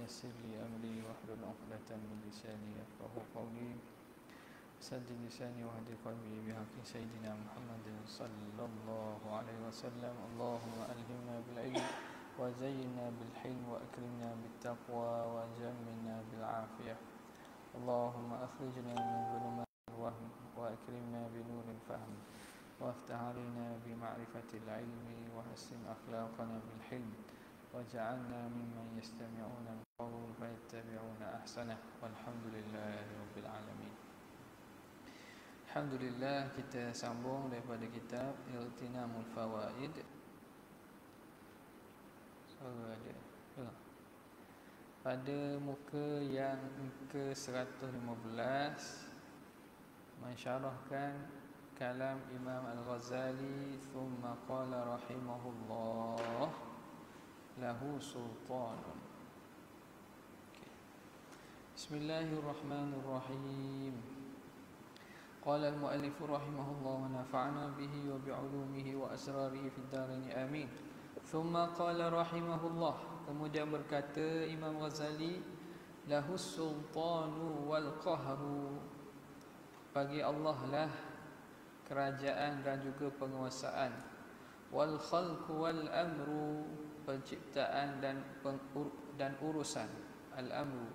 ويسر لي أمري واحلل عقدة من لساني يفقهوا قولي سدد لساني واهد قلبي بحق سيدنا محمد صلى الله عليه وسلم. اللهم ألهمنا بالعلم وزينا بالحلم وأكرمنا بالتقوى وجملنا بالعافية. اللهم أخرجنا من ظلمات الوهم وأكرمنا بنور الفهم وافتح علينا بمعرفة العلم وحسن أخلاقنا بالحلم واجعلنا ممن يستمعون القول فيتبعون أحسنه والحمد لله رب العالمين. Alhamdulillah, kita sambung daripada kitab Ightinamul Fawaid. Pada muka yang ke-115 mensyarahkan kalam Imam Al-Ghazali, thumma qala rahimahullah lahu sultanun. Bismillahirrahmanirrahim. Qala al-muallif rahimahullah wa nafa'ana bihi wa bi'ulumihi wa asrarihi fid dharain amin. Thumma qala rahimahullah, kemudian berkata Imam Ghazali, lahu sultanu wal qahru, bagi Allah lah kerajaan dan juga penguasaan, wal khalqu wal amru, penciptaan dan urusan, al amru,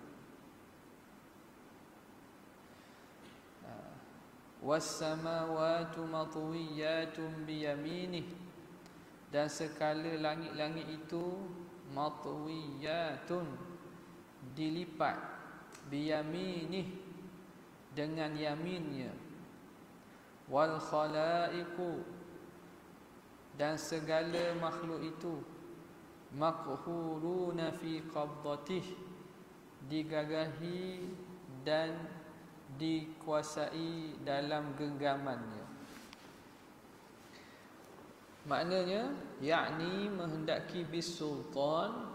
was samawati matwiyatun biyaminih, dan sekala langit-langit itu matwiyatun, dilipat, biyaminih, dengan yaminnya, wal khalaiqu, dan segala makhluk itu maqhuruna fi qabdatih, digagahi dan dikuasai dalam genggamannya. Maknanya, yakni menghendaki bis sultan,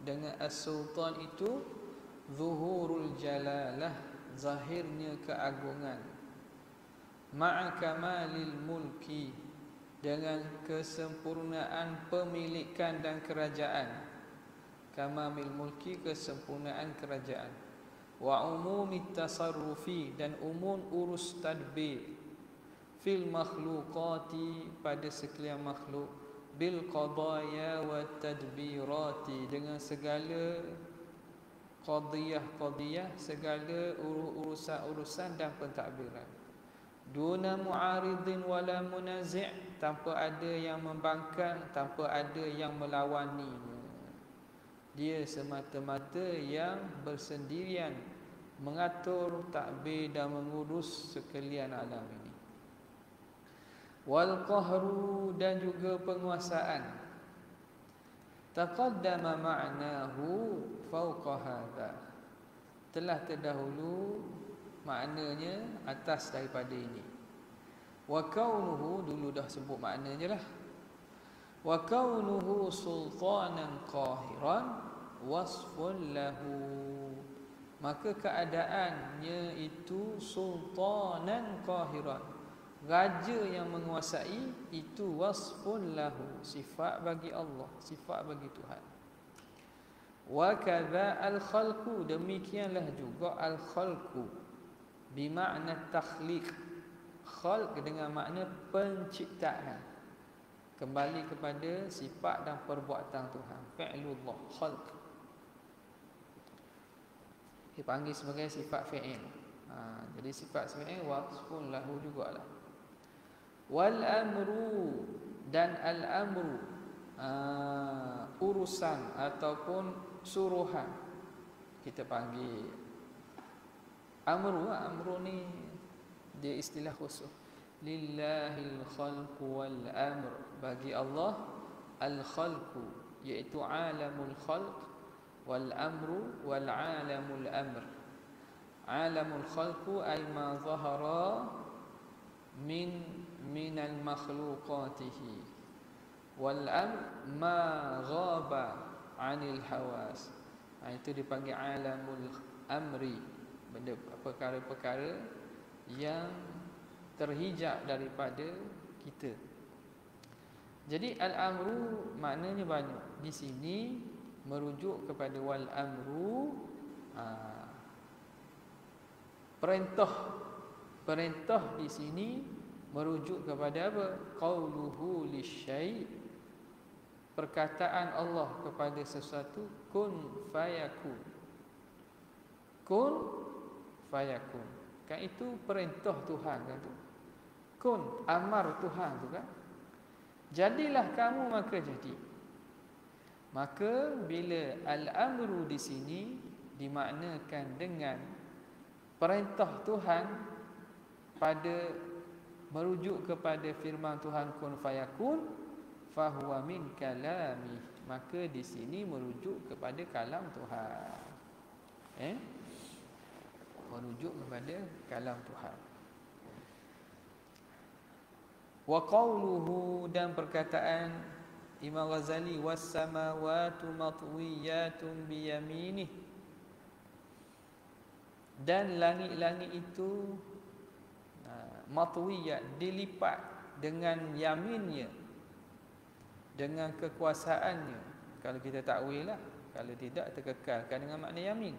dengan as-sultan itu zuhurul jalalah, zahirnya keagungan, ma'a kamalil mulki, dengan kesempurnaan pemilikan dan kerajaan, kamalil mulki, kesempurnaan kerajaan, wa umumi tasarrufi, dan umum urus tadbir, fil makhluqati, pada sekalian makhluk, bil qadaya wa tadbirati, dengan segala qadiyah, segala urusan dan pentadbiran, duna mu'aridin wala munazi', tanpa ada yang membangkang, tanpa ada yang melawaninya. Dia semata-mata yang bersendirian mengatur, takbir dan mengurus sekalian alam ini. Wal qahru, dan juga penguasaan, taqaddama ma'nahu fawqa hadha, telah terdahulu maknanya atas daripada ini. Wa kaunuhu, dulu dah sebut maknanya lah. Wa kaunuhu sultanan qahiran wasfun lahu, maka keadaannya itu sultanan qahiran, raja yang menguasai, itu wasfun lahu, sifat bagi Allah, sifat bagi Tuhan. Wa kadza al-khalqu, demikianlah juga al-khalqu, bimakna takhliq, khalq dengan makna penciptaan, kembali kepada sifat dan perbuatan Tuhan, fi'lullah, khalq dipanggil sebagai sifat fi'il. Jadi sifat fi'il wasfun lahu jugalah. Wal amru, dan al amru, urusan ataupun suruhan, kita panggil amru. Amru ni dia istilah khusus. Lillahil khalqu wal amr, bagi Allah al khalqu, iaitu alamul khalq, wal amru wal alamul amr. Alamul khalqu ay ma zahara min al makhluqatihi, wal amr ma ghaba anil hawas. Itu dipanggil alamul amri, benda perkara-perkara yang terhijab daripada kita. Jadi al-amru maknanya banyak. Di sini merujuk kepada wal amru, perintah di sini merujuk kepada apa? Qauluhu lisyai', perkataan Allah kepada sesuatu, kun fayakun. Kun fayakun. Kan itu perintah Tuhan kan tu. Kun, amar Tuhan tu kan. Jadilah kamu maka jadi. Maka bila al-amru di sini dimaknakan dengan perintah Tuhan pada merujuk kepada firman Tuhan kun fayakun, fahuwa min kalami, maka di sini merujuk kepada kalam Tuhan. Merujuk kepada kalam Tuhan. Wa qawluhu, dan perkataan Imam Ghazali, was samawati matwiyatun biyaminih, dan langit-langit itu matwiyat, dilipat dengan yaminnya, dengan kekuasaannya. Kalau kita takwil lah, kalau tidak terkekalkan dengan makna yamin.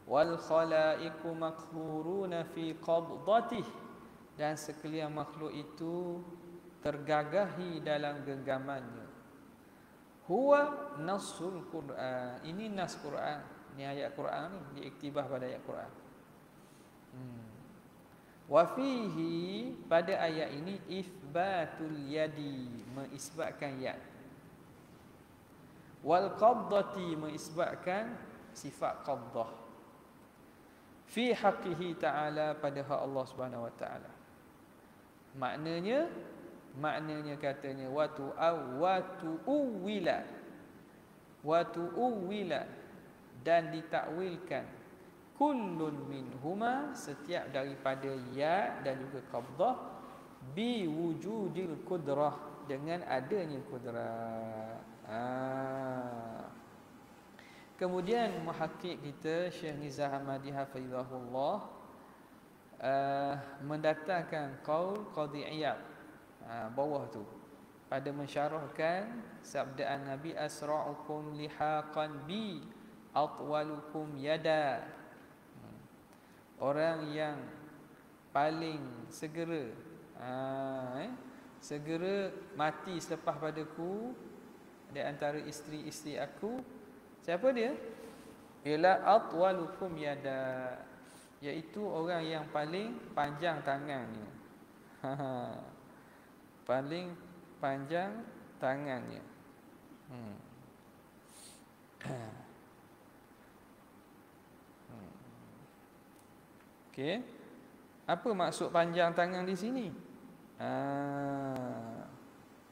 Wal khalaiqu maqhuruna fi qabdatih, dan sekalian makhluk itu tergagahi dalam genggamannya. Huwa nasul Quran, ini nas Quran, ini ayat Quran ni, diiktibah pada ayat Quran. Wa fihi, pada ayat ini, itsbatul yadi, mengisbatkan yad. Wal qabdati, mengisbatkan sifat qabdah. Fi haqqihi ta'ala, pada hak Allah Subhanahu wa ta'ala. Maknanya katanya watu uwila, dan ditakwilkan kullun minhuma, setiap daripada ya dan juga qabdah, bi wujudil qudrah, dengan adanya kudrah. Kemudian muhakkik kita Syekh Nizam Ahmadi hafizahullah mendatangkan qaul Qadhi Iyad bawah tu, pada mensyarahkan sabdaan Nabi, asra'ukum lihaqan bi atwalukum yada, orang yang paling segera segera mati selepas padaku di antara isteri-isteri aku, siapa dia? Ialah atwalukum yada, iaitu orang yang paling panjang tangannya. Paling panjang tangannya. Okey. Apa maksud panjang tangan di sini?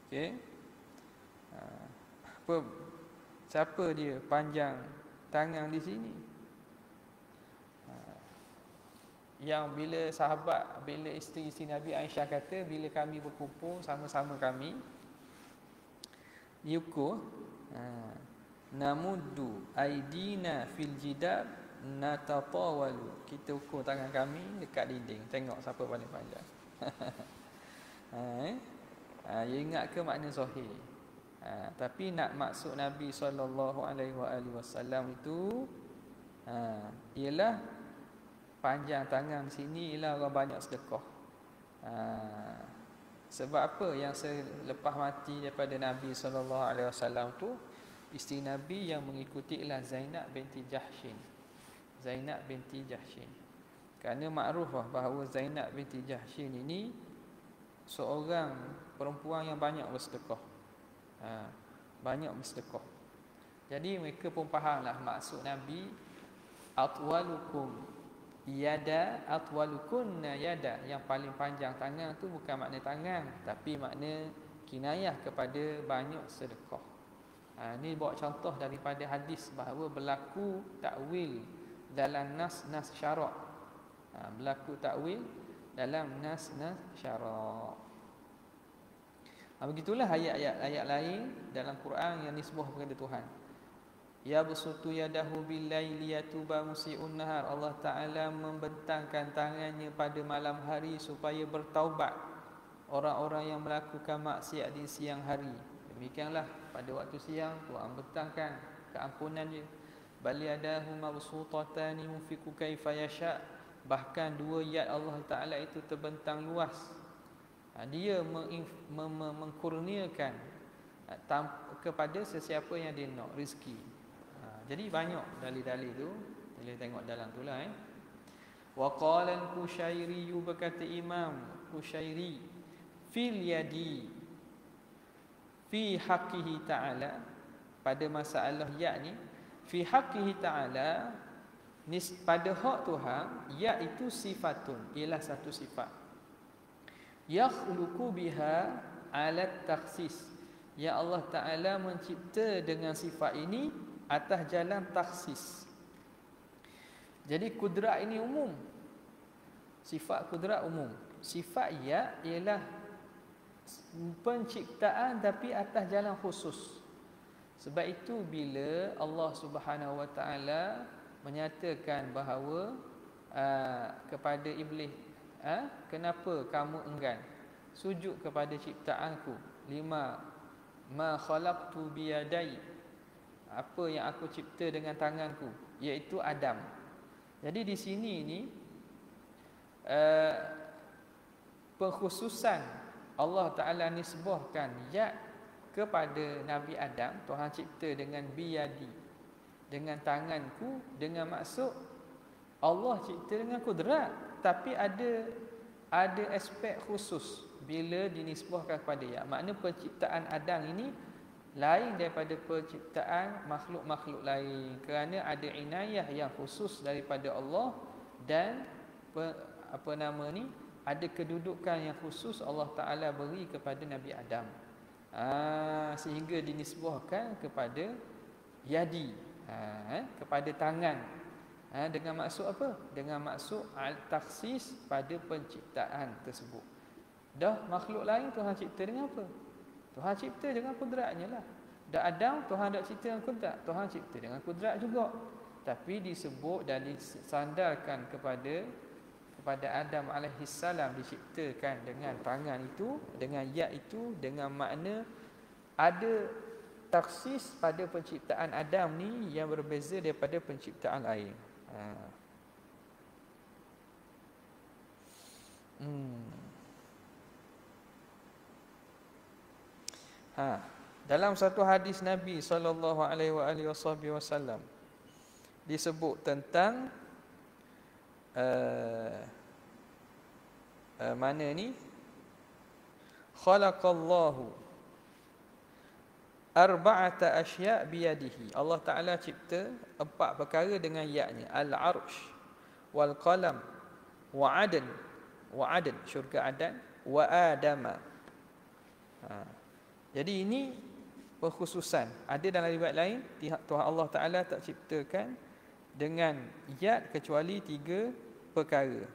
Okey. Siapa dia panjang tangan di sini? Yang bila sahabat, bila isteri-isteri Nabi Aisyah kata, bila kami berkumpul sama-sama kami yukur, namuddu aidina fil jidab natatawalu, kita ukur tangan kami dekat dinding, tengok siapa paling panjang. Ya, ingat ke makna zahir? Tapi nak maksud Nabi SAW itu ialah panjang tangan sini ialah orang banyak sedekah. Sebab apa? Yang selepas mati daripada Nabi SAW tu, isteri Nabi yang mengikuti ialah Zainab binti Jahshin. Zainab binti Jahshin. Kerana makruf bahawa Zainab binti Jahshin ini seorang perempuan yang banyak bersedekah. Banyak bersedekah. Jadi mereka pun fahamlah maksud Nabi, atwalukum yada, atwalukunna yada, yang paling panjang tangan tu bukan makna tangan, tapi makna kinayah kepada banyak sedekah. Ini bawa contoh daripada hadis bahawa berlaku takwil dalam nas syarak. Berlaku takwil dalam nas syarak. Begitulah ayat-ayat lain dalam Quran yang nisbah kepada Tuhan. Ya basutu yadahu bil-laili yatuba musii'un nahar, Allah Ta'ala membentangkan tangannya pada malam hari supaya bertaubat orang-orang yang melakukan maksiat di siang hari. Demikianlah pada waktu siang Tuhan bentangkan keampunan dia. Bal yadahu mabsuutatan yunfiqu kaifa yasha. Bahkan dua yad Allah Taala itu terbentang luas. Dia mengkurniakan kepada sesiapa yang dia nak rezeki. Jadi banyak dalil-dalil tu. Boleh tengok dalam tu lah. Wa qala al-Qushairi, berkata Imam Qushairi, fil yadi fi haqqihi ta'ala, pada masalah ya ni, fi haqqihi ta'ala, pada hak Tuhan, ya itu sifatun, ialah satu sifat. Yakhluqu biha ala takhsis, ya Allah Ta'ala mencipta dengan sifat ini atas jalan takhsis. Jadi kudrat ini umum. Sifat kudrat umum. Sifat ya ialah penciptaan tapi atas jalan khusus. Sebab itu bila Allah Subhanahu Wa Taala menyatakan bahawa kepada iblis, kenapa kamu enggan sujud kepada ciptaanku? Lima ma khalaqtu biyadai, apa yang aku cipta dengan tanganku, iaitu Adam. Jadi di sini ni pengkhususan Allah Ta'ala nisbahkan ya kepada Nabi Adam. Tuhan cipta dengan biyadi, dengan tanganku, dengan maksud Allah cipta dengan kudrat. Tapi ada aspek khusus bila dinisbahkan kepada ya. Makna penciptaan Adam ini lain daripada penciptaan makhluk-makhluk lain, kerana ada inayah yang khusus daripada Allah dan ada kedudukan yang khusus Allah Ta'ala beri kepada Nabi Adam, sehingga dinisbahkan kepada yadi, kepada tangan, dengan maksud apa? Dengan maksud al-takhsis pada penciptaan tersebut. Dah makhluk lain Tuhan cipta dengan apa? Tuhan cipta dengan kudratnya lah. Dan Adam Tuhan tak cipta dengan kudrat, Tuhan cipta dengan kudrat juga. Tapi disebut dan disandarkan kepada Adam alaihissalam, diciptakan dengan tangan itu, dengan yad itu, dengan makna ada taksis pada penciptaan Adam ni yang berbeza daripada penciptaan lain. Dalam satu hadis Nabi SAW disebut tentang mana ni, khalaqallahu arba'ata asya' biyadihi. Allah Ta'ala cipta 4 perkara dengan ya'nya. Al-arsh, wal qalam, wa adan, syurga Adan, wa adama. Jadi ini pengkhususan. Ada dalam riwayat lain Tuhan Allah Ta'ala tak ciptakan dengan yad kecuali 3 perkara.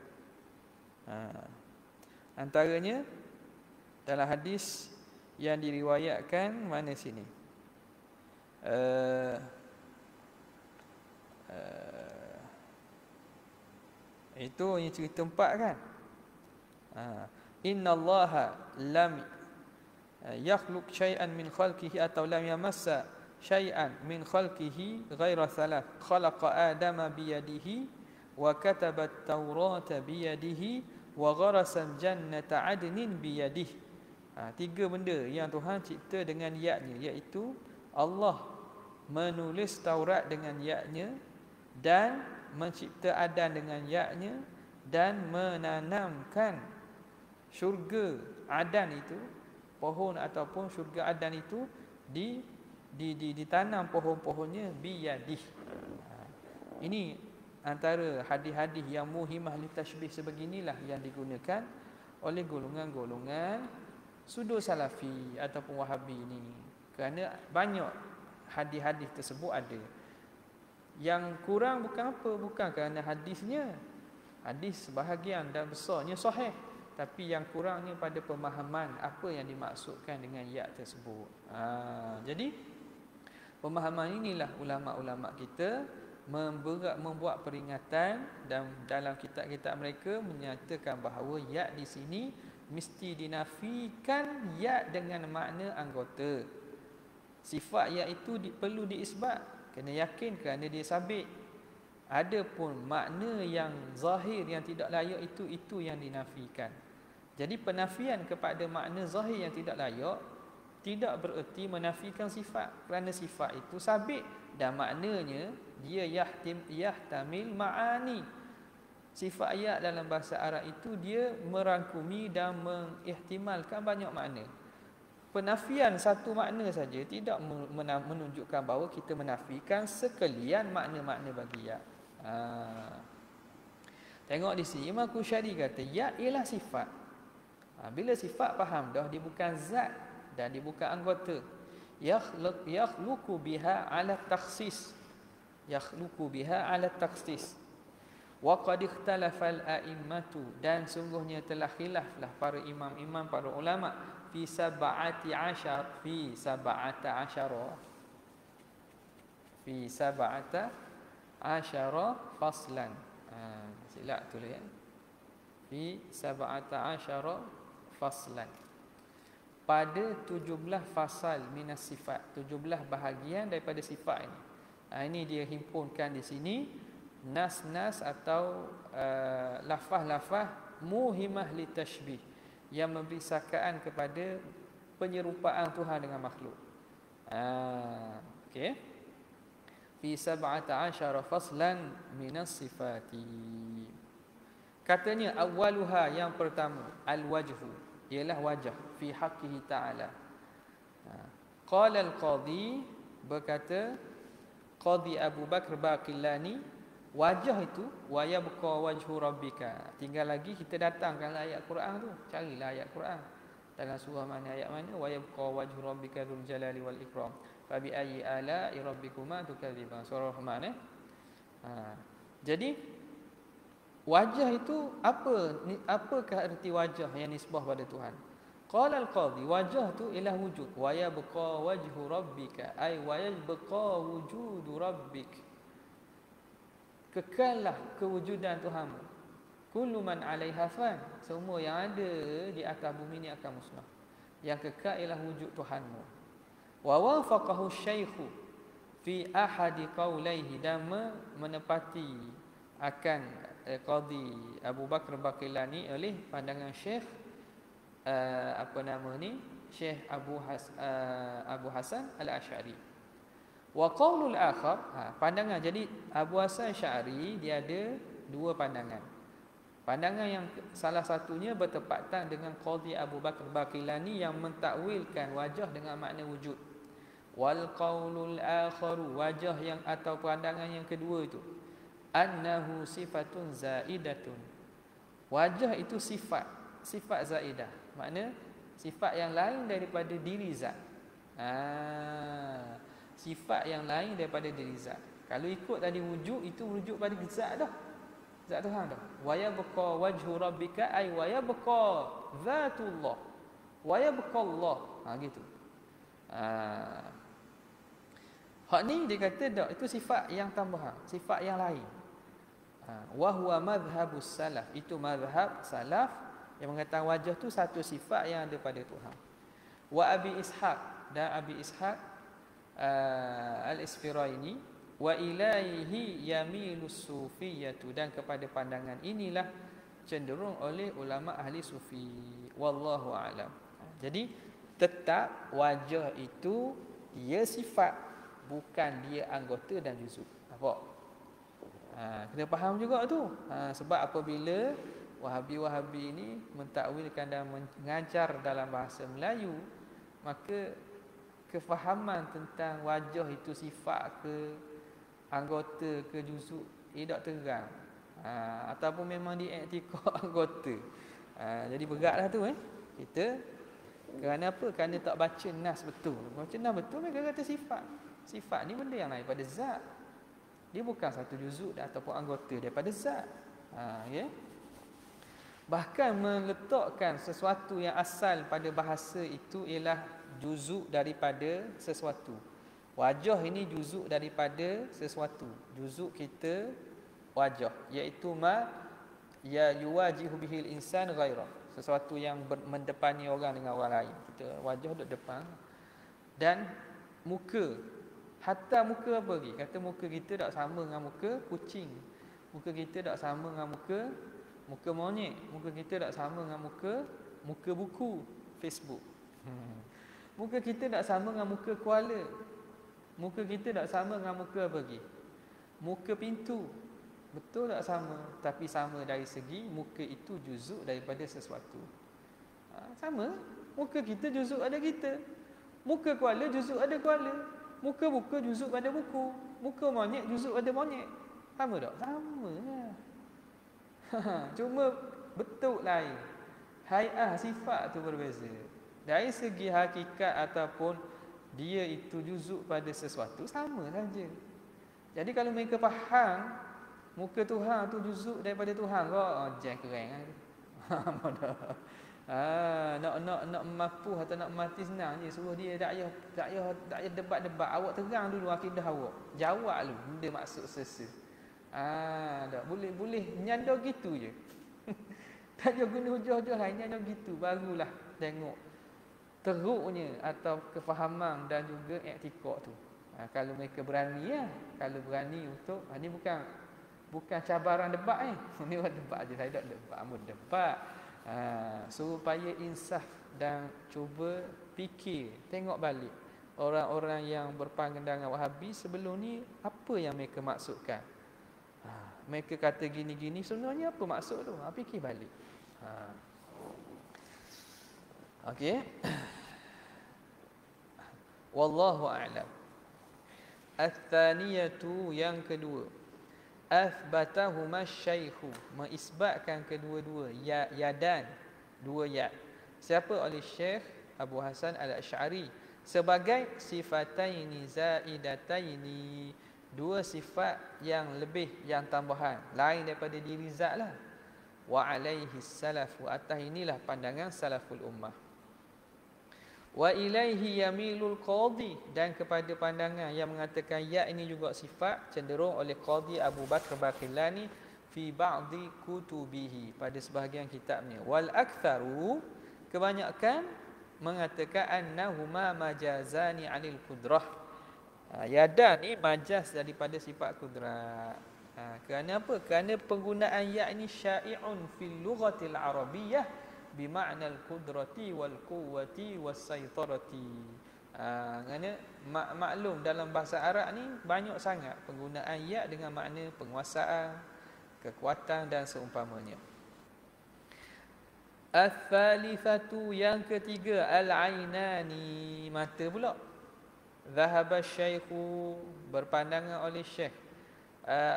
Antaranya dalam hadis yang diriwayatkan mana sini, itu yang cerita 4 kan. Innallaha lam yakhluq syai'an min khalqihi atau lam yamassa syai'an min khalqihi ghaira thalath. Khalaqa Adama biyadihi wa kataba at-Taurata biyadihi wa gharasa al-jannata 'adnin biyadihi. 3 benda yang Tuhan cipta dengan yadnya, iaitu Allah menulis Taurat dengan yadnya, dan mencipta Adan dengan yadnya, dan menanamkan syurga Adan itu, pohon ataupun syurga Adan itu ditanam pohon-pohonnya biyadih. Ini antara hadis-hadis yang muhimah li tashbih sebeginilah yang digunakan oleh golongan-golongan sudut salafi ataupun wahabi ini, kerana banyak hadis-hadis tersebut ada. Yang kurang bukan apa, bukan kerana hadisnya, hadis sebahagian dan besarnya sahih, tapi yang kurangnya pada pemahaman apa yang dimaksudkan dengan ya tersebut. Jadi pemahaman inilah ulama-ulama kita membuat peringatan, dan dalam kitab-kitab mereka menyatakan bahawa ya di sini mesti dinafikan ya dengan makna anggota. Sifat ya itu perlu diisbat, Kena yakin kerana dia sabit. Adapun makna yang zahir yang tidak layak itu yang dinafikan. Jadi penafian kepada makna zahir yang tidak layak tidak bererti menafikan sifat, kerana sifat itu sabit dan maknanya dia yahtamil ma'ani. Sifat ayat dalam bahasa Arab itu dia merangkumi dan mengihtimalkan banyak makna. Penafian satu makna saja tidak menunjukkan bahawa kita menafikan sekalian makna-makna bagi ya. Tengok di sini Imam Qushayri kata ya ialah sifat. Bila sifat faham dah dia bukan zat dan dia bukan anggota. Yakhluqu biha ala takhsis. Yakhluqu biha ala takhsis. Wa qad ikhtalafa al-a'immatu, dan sungguhnya telah khilaflah para imam-imam, para ulama fi sab'ata asyara faslan. Silap tulis ya. Fi sab'ata asyara faslan. Pada 17 fasal minas sifat, 17 bahagian daripada sifat ini. Ini dia himpunkan di sini nas-nas atau lafaz-lafaz muhimah li tashbih yang memberi sakaan kepada penyerupaan Tuhan dengan makhluk. Okey. Fi 17 faslan minas sifati. Katanya awwaluha, yang pertama, al-wajhu, ialah wajah fi haqqihi ta'ala. Qala al-qadhi, berkata Qadhi Abu Bakr Baqillani, wajah itu wa yabqa wajhu rabbika. Tinggal lagi kita datangkan ayat Quran tu. Carilah ayat Quran. Dalam surah mana, ayat mana? Wa yabqa wajhu rabbika dzul jalali wal ikram. Fa bi ayyi ala'i rabbikuma tukadziban. Surah Rahman Jadi wajah itu apakah erti wajah yang nisbah pada Tuhan? Qala al-qadhi, wajah tu ialah wujud. Wa yabqa wajhu rabbika, ay wa yabqa wujudu rabbik. Kekallah kewujudan Tuhanmu. Kullu man 'alaiha fan, semua yang ada di atas bumi ini akan musnah. Yang kekal ialah wujud Tuhanmu. Wa wafaqahu syaikhu fi ahadi qaulaihi, dan menepati akan Qadhi Abu Bakr Baqillani oleh pandangan Syekh Syekh Abu Hasan Al-Asy'ari. Wa qaulul akhar, pandangan. Jadi Abu Hasan Asy'ari dia ada dua pandangan. Pandangan yang salah satunya bertepatan dengan Qadhi Abu Bakr Baqillani yang mentakwilkan wajah dengan makna wujud. Wal qaulul akhar, wajah yang atau pandangan yang kedua itu, annahu sifatun zaidatun. Wajah itu sifat zaidah. Makna sifat yang lain daripada diri zat. Sifat yang lain daripada diri zat. Kalau ikut tadi wujud, itu wujud pada zat dah. Zat Tuhan dah. Wa yabqa wajhu rabbika, ay wa yabqa zatullah. Wa yabqa Allah. Gitu. Hak ni dia kata tak, itu sifat yang tambahan, sifat yang lain. Wa huwa madhhabus salaf, itu mazhab salaf yang mengatakan wajah tu satu sifat yang ada pada Tuhan. Wa Abi Ishaq, dan Abi Ishaq Al-Isfiraini, wa ilaihi yamilus sufiyatu, dan kepada pandangan inilah cenderung oleh ulama ahli sufi. Wallahu a'lam. Jadi tetap wajah itu dia sifat, bukan dia anggota dan juzuk. Nampak? Kena faham juga tu. Sebab apabila Wahabi-Wahabi ini mentakwilkan dan mengajar dalam bahasa Melayu, maka kefahaman tentang wajah itu sifat ke, anggota ke, juzuk tidak terang. Ataupun memang diiktikad anggota. Jadi beratlah tu kita. Kerana apa? Kerana tak baca nas betul. Baca nas betul, mereka kata sifat. Sifat ni benda yang lain daripada zat. Dia bukan satu juzuk ataupun anggota daripada zat. Okay? Bahkan meletakkan sesuatu yang asal pada bahasa itu ialah juzuk daripada sesuatu. Wajah ini juzuk daripada sesuatu. Juzuk kita wajah, iaitu ma ya yuwajihu bihil insan ghairah. Sesuatu yang mendepani orang dengan orang lain. Kita wajah duduk depan. Dan muka, Hatta muka apa lagi? Kata muka kita tak sama dengan muka kucing. Muka kita tak sama dengan muka monyet. Muka kita tak sama dengan muka buku Facebook. Muka kita tak sama dengan muka kuala. Muka kita tak sama dengan muka apa lagi? Muka pintu. Betul tak sama? Tapi sama dari segi muka itu juzuk daripada sesuatu. Sama. Muka kita juzuk ada kita. Muka kuala juzuk ada kuala. Muka buku juzuk pada buku. Muka monyet juzuk pada monyet. Sama tak? Sama lah. Cuma bentuk lain. Hai'ah sifat tu berbeza. Dari segi hakikat ataupun dia itu juzuk pada sesuatu, sama saja. Jadi kalau mereka faham muka Tuhan tu juzuk daripada Tuhan, jangan keren kan. Nak mampu atau nak mati senang je, suruh dia tak payah debat-debat. Awak terang dulu akidah awak. Jawab lu benda maksud sesa. Tak boleh nyandar gitu je. Tak payah guna hujah-hujah lain, nyandar gitu barulah tengok teruknya atau kefahaman dan juga iktikad tu. Kalau mereka berani kalau berani untuk ni bukan cabaran debat ni debat je, saya tak debat, debat. Supaya insaf dan cuba fikir, tengok balik orang-orang yang berpandangan Wahabi sebelum ni apa yang mereka maksudkan. Mereka kata gini-gini, sebenarnya apa maksud tu? Fikir balik. Okey. Wallahu a'lam. Ats-tsaniyatu, yang kedua, athbatahuma syaikhu, mengisbatkan kedua-dua yadan, dua yad. Siapa? Oleh Syekh Abu Hasan Al-Asy'ari sebagai sifataini zaidataini, dua sifat yang lebih, yang tambahan lain daripada diri zat lah. Wa alaihi salafu, atas inilah pandangan salaful ummah. Wa ilaihi yamilul qadhi, dan kepada pandangan yang mengatakan ya ini juga sifat, cenderung oleh Qadhi Abu Bakr Baqillani fi ba'di kutubihi, pada sebahagian kitabnya. Wal aktharu, kebanyakan mengatakan annahuma majazani 'anil qudrah. Yadan ni majaz daripada sifat kudrat. Kerana apa? Kerana penggunaan ya ini syai'un fil lughatil arabiyyah bima'na al-qudrati wal quwwati was saytarati. Kerana maklum dalam bahasa Arab ni banyak sangat penggunaan ya dengan makna penguasaan, kekuatan dan seumpamanya. Ats-tsalitsatu, yang ketiga, al-ainani, mata pula. Dhahaba syaikhu, berpandangan oleh Syekh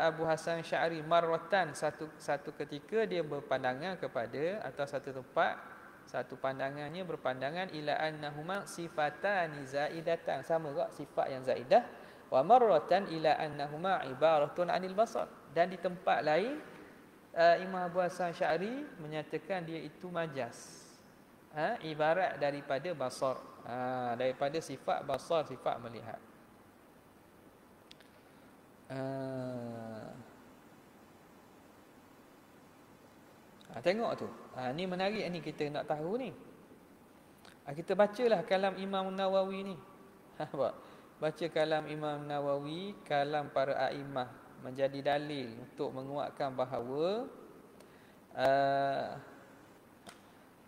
Abu Hasan Sya'ri marratan, satu ketika dia berpandangan kepada, atau satu tempat, satu pandangannya berpandangan ila annahuma sifatani zaidatan, sama juga sifat yang zaidah. Wa marratan ila annahuma ibaratun anil basar, dan di tempat lain Imam Abu Hasan Sya'ri menyatakan dia itu majaz, ibarat daripada basar, daripada sifat basar, sifat melihat. Tengok tu. Ni menarik ni, kita nak tahu ni. Kita bacalah kalam Imam Nawawi ni. Baca kalam Imam Nawawi, kalam para a'immah, menjadi dalil untuk menguatkan bahawa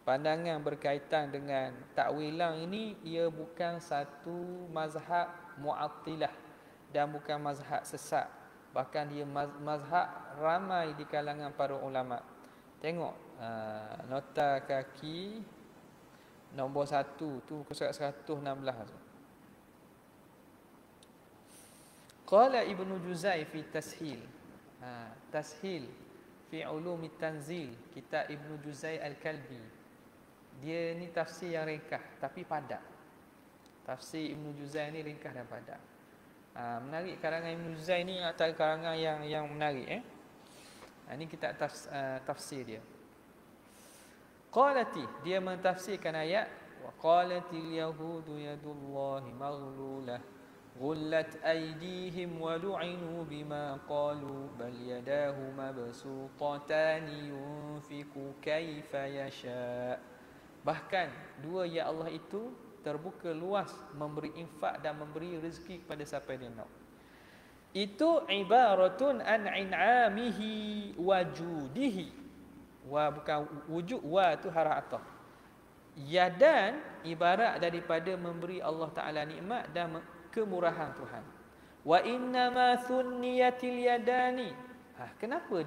pandangan berkaitan dengan takwilan ini ia bukan satu mazhab mu'attilah dan bukan mazhab sesat, bahkan dia mazhab ramai di kalangan para ulama. Tengok nota kaki nombor 1 tu, surat 116 tu. Qala Ibnu Juzai fi tashil, tashil fi ulumi tanzil, kitab Ibnu Juzai Al-Kalbi. Dia ni tafsir yang ringkas tapi padat. Tafsir Ibnu Juzai ni ringkas dan padat. Menarik, karangan Ibn Juzai ni antara karangan yang menarik. Ini kita tafsir dia. Qalati, dia mentafsirkan ayat wa qalatil yahudu yadullahi maghlulah ghullat aydihim wa lu'inu bima qalu bal yadahu mabsuutatan yunfiqu kaifa yasha. Bahkan dua ya Allah itu terbuka luas, memberi infak dan memberi rezeki kepada siapa dia nak. Itu ibaratun an in'amihi wajudihi. Wa bukan wujud, wa tu harah atah. Yadan ibarat daripada memberi Allah Ta'ala nikmat dan kemurahan Tuhan. Wa innama thunniyatil yadani. Kenapa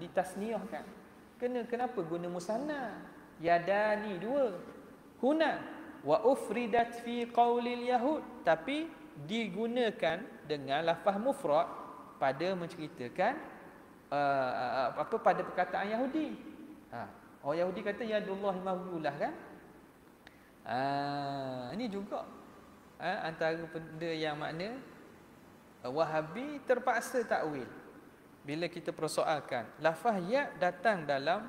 ditasniahkan? Kenapa guna musanna? Yadani, dua. Huna wa ufridat fi qaulil yahud, tapi digunakan dengan lafaz mufrad pada menceritakan pada perkataan Yahudi. Orang Yahudi kata yadullah maghlulah kan? Ini juga antara benda yang makna Wahabi terpaksa takwil. Bila kita persoalkan lafaz ya datang dalam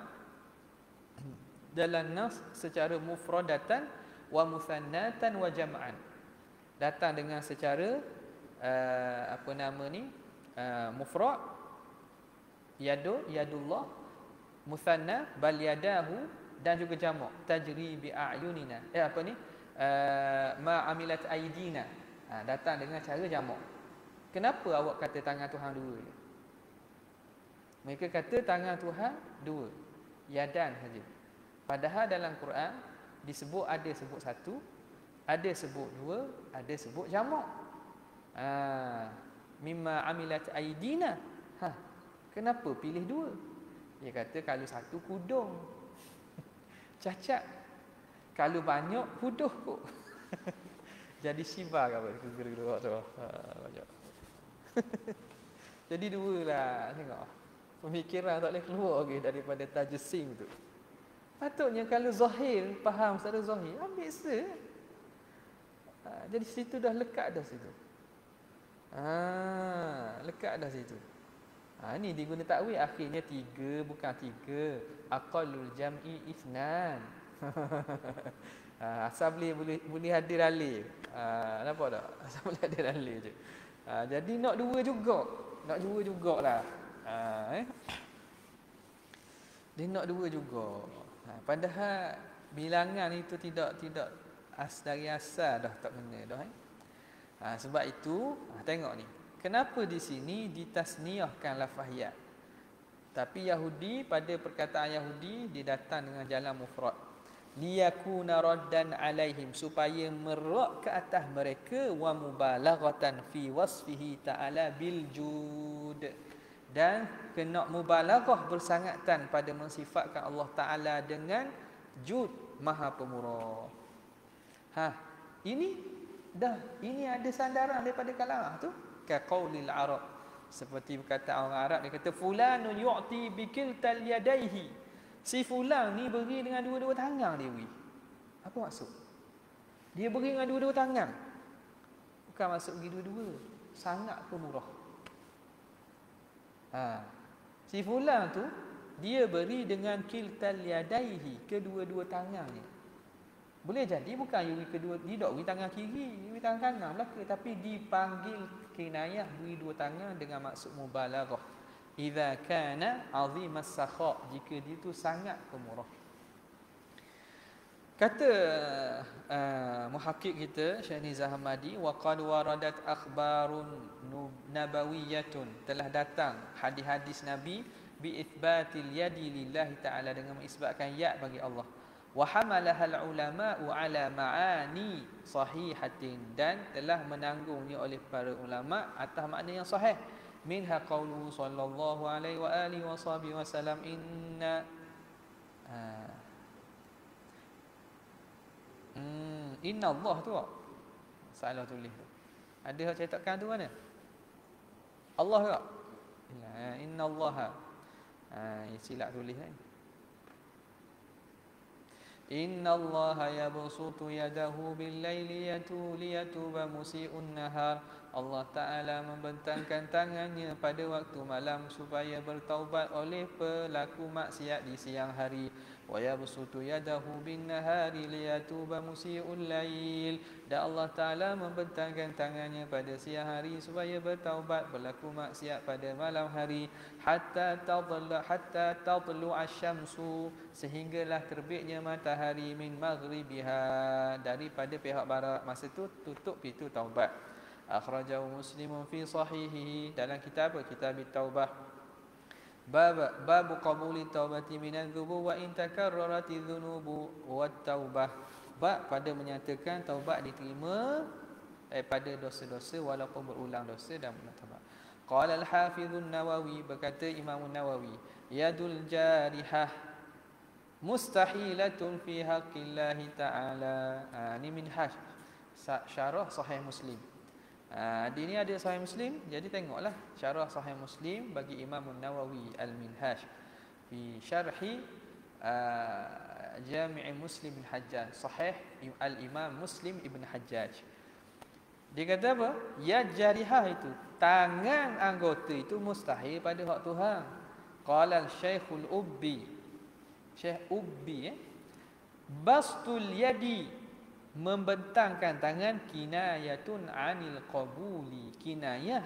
nas secara mufradatan wa musannatan wa jam'an. Datang dengan secara mufrad, yadullah, musanna, bal yadahu, dan juga jamak, tajri bi a'yunina. Ma amilat aidina. Datang dengan cara jamak. Kenapa awak kata tangan Tuhan dua? Mereka kata tangan Tuhan dua, yadan saja. Padahal dalam Quran disebut, ada sebut satu, ada sebut dua, ada sebut jamak. Mimma amilat aidina. Kenapa pilih dua? Dia kata kalau satu kudung cacat, kalau banyak huduh kok. Jadi Shiva ke apa? Gerak tu. Banyak. Jadi dua lah. Tengok. Pemikiran tak boleh keluar daripada tajusim tu. Patutnya kalau zahir, faham secara zahir, ambil se. Jadi situ dah lekat dah situ. Lekat dah situ. Ni diguna takwil, akhirnya tiga bukan tiga. Aqallul jam'i ithnan. Asal boleh hadir dalil. Nampak tak? Asal boleh hadir dalil je. Jadi nak dua juga. Nak dua jugalah. Dia nak dua juga. Padahal bilangan itu tidak dari asal dah tak kena dah. Sebab itu tengok ni. Kenapa di sini ditasniahkan lafaz ya? Tapi Yahudi, pada perkataan Yahudi, dia datang dengan jalan mufrad. Liyakuna raddan alaihim, supaya merak ke atas mereka, wa mubalaghatan fi wasfihi ta'ala bil jud, dan kena mubalaghah bersangatan pada mensifatkan Allah Ta'ala dengan jud, maha pemurah. Ini ada sandaran daripada kalam tu. Ka qaulil Arab, seperti perkataan orang Arab, dia kata fulanun yu'ti bikiltal yadaihi. Si fulan ni beri dengan dua-dua tangan dia beri. Apa maksud? Dia beri dengan dua-dua tangan. Bukan maksud beri dua-dua. Sangat pemurah. Si fulan tu dia beri dengan kiltal yadaihi, kedua-dua tangannya. Boleh jadi bukan beri kedua, dia tak beri tangan kiri, dia beri tangan kanan belaka, tapi dipanggil kinayah beri dua tangan dengan maksud mubalaghah. Idza kana azimas sakha, jika dia tu sangat pemurah. Kata muhakkik kita Syekh Nizam Hamadi, wa qad waradat akhbarun nabawiyatun, telah datang hadis-hadis Nabi bi itsbatil yadi lillahi ta'ala, dengan mengisbatkan ya bagi Allah. Wa hamalaha ulama'u ala ma'ani sahihatin, dan telah menanggungnya oleh para ulama atas makna yang sahih. Minha qauluhu sallallahu alaihi wa alihi wa sahbihi wasallam, inna Allah tu salah tulis tu. Ada cetakan tu mana? Allah tak? Inna Allah. Silap tulis kan. Inna Allah yabsutu yadahu bil laili liyatuba musii'un nahar Allah Ta'ala membentangkan tangannya pada waktu malam supaya bertaubat oleh pelaku maksiat di siang hari. Wa yabsutu yadahu bin nahari liyatuba musii'ul lail. Dan Allah Ta'ala membentangkan tangannya pada siang hari supaya bertaubat pelaku maksiat pada malam hari. Hatta tadlu asyamsu, sehinggalah terbitnya matahari min maghribiha, daripada pihak barat. Masa tu tutup pintu taubat. Akhrajahu Muslimun fi sahihihi, dalam kitab Taubah. Bab qabuli taubati minadz dzunub wa in takarrarati dzunubu wat taubah. Bab pada menyatakan taubat diterima daripada dosa-dosa walaupun berulang dosa dan bertaubat. Qala al-Hafiz an-Nawawi, berkata Imam an-Nawawi, yadul jarihah mustahilatun fi haqqillahi ta'ala. Ini minhaj syarah Sahih Muslim. Di ni ada Sahih Muslim, jadi tengoklah syarah Sahih Muslim bagi Imam An-Nawawi Al-Minhaj fi syarhi Jami' Muslim bin Hajjaj, Sahih Al-Imam Muslim Ibn Hajjaj. Dia kata apa? Ya jarihah itu, tangan anggota itu mustahil pada hak Tuhan. Qala Syekhul Ubbi, Syekh Ubbi, bastul yadi, membentangkan tangan, kinayatun anil qabuli, kinayah,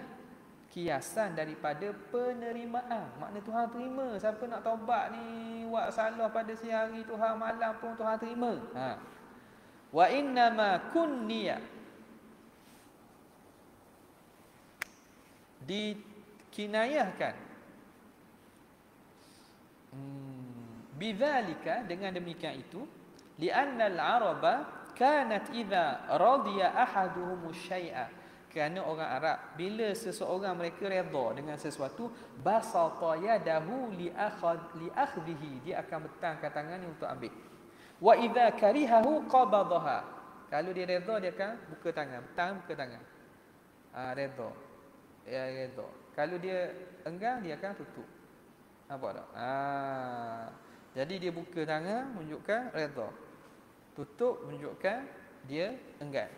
kiasan daripada penerimaan. Makna Tuhan terima. Siapa nak taubat ni, buat salah pada siang hari, Tuhan malam pun Tuhan terima. Wa innama kunniya, dikinayahkan, bidzalika, dengan demikian itu, li'anna al-araba kanat idza radiya ahaduhum syai'a, kerana orang Arab bila seseorang mereka redha dengan sesuatu, basata yadahu li akhdhihi, dia akan betangkan tangannya untuk ambil. Wa idza karihahu qabadaha, kalau dia redha dia akan buka tangan, buka tangan. Redha. Ya, redha. Kalau dia enggan dia akan tutup. Nampak tak? Jadi dia buka tangan menunjukkan redha, tutup menunjukkan dia enggan.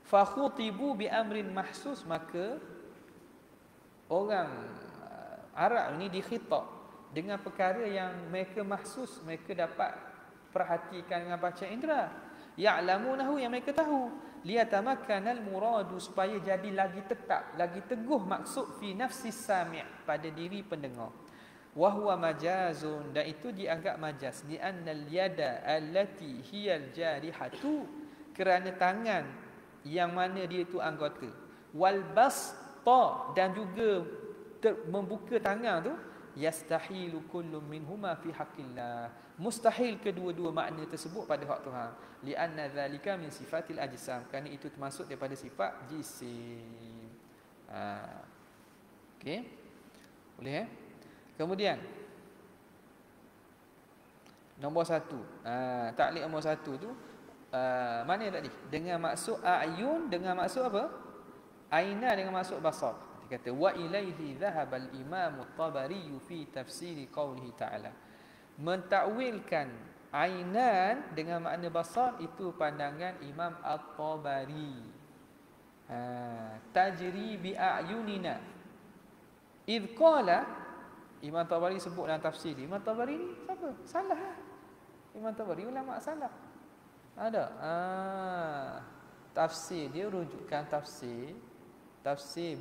Fa khutibu bi amrin mahsus, maka orang Arab ini dikhitab dengan perkara yang mereka mahsus, mereka dapat perhatikan dengan panca indera. Ya'lamunahu, yang mereka tahu. Liyatamakkanal muradu, supaya jadi lagi tetap, lagi teguh maksud fi nafsi sami', pada diri pendengar. Wa huwa majazun, dan itu dianggap majaz, li annal yada allati hiyal jarihatu, kerana tangan yang mana dia itu anggota, wal basta, dan juga membuka tangan tu, yastahilu kullu minhuma fi haqqillah, mustahil kedua-dua makna tersebut pada hak Tuhan. Li anna zalika min sifatil ajsam, kerana itu termasuk daripada sifat jisim. Okey, boleh Kemudian nombor 1, taklid nombor 1 tu mana tadi? Dengan maksud ayun, dengan maksud apa? Aina, dengan maksud basar. Dia kata wa ilaihi dhahabal imam at-Tabari fi tafsir qaulihi ta'ala. Mentakwilkan ainan dengan makna basar itu pandangan Imam At-Tabari. Tajri bi a'yunina. Idh qala, Imam Tabari sebut dalam tafsir dia. Imam Tabari ni siapa? Salah. Imam Tabari ulama salah. Ada. Tafsir dia rujukan tafsir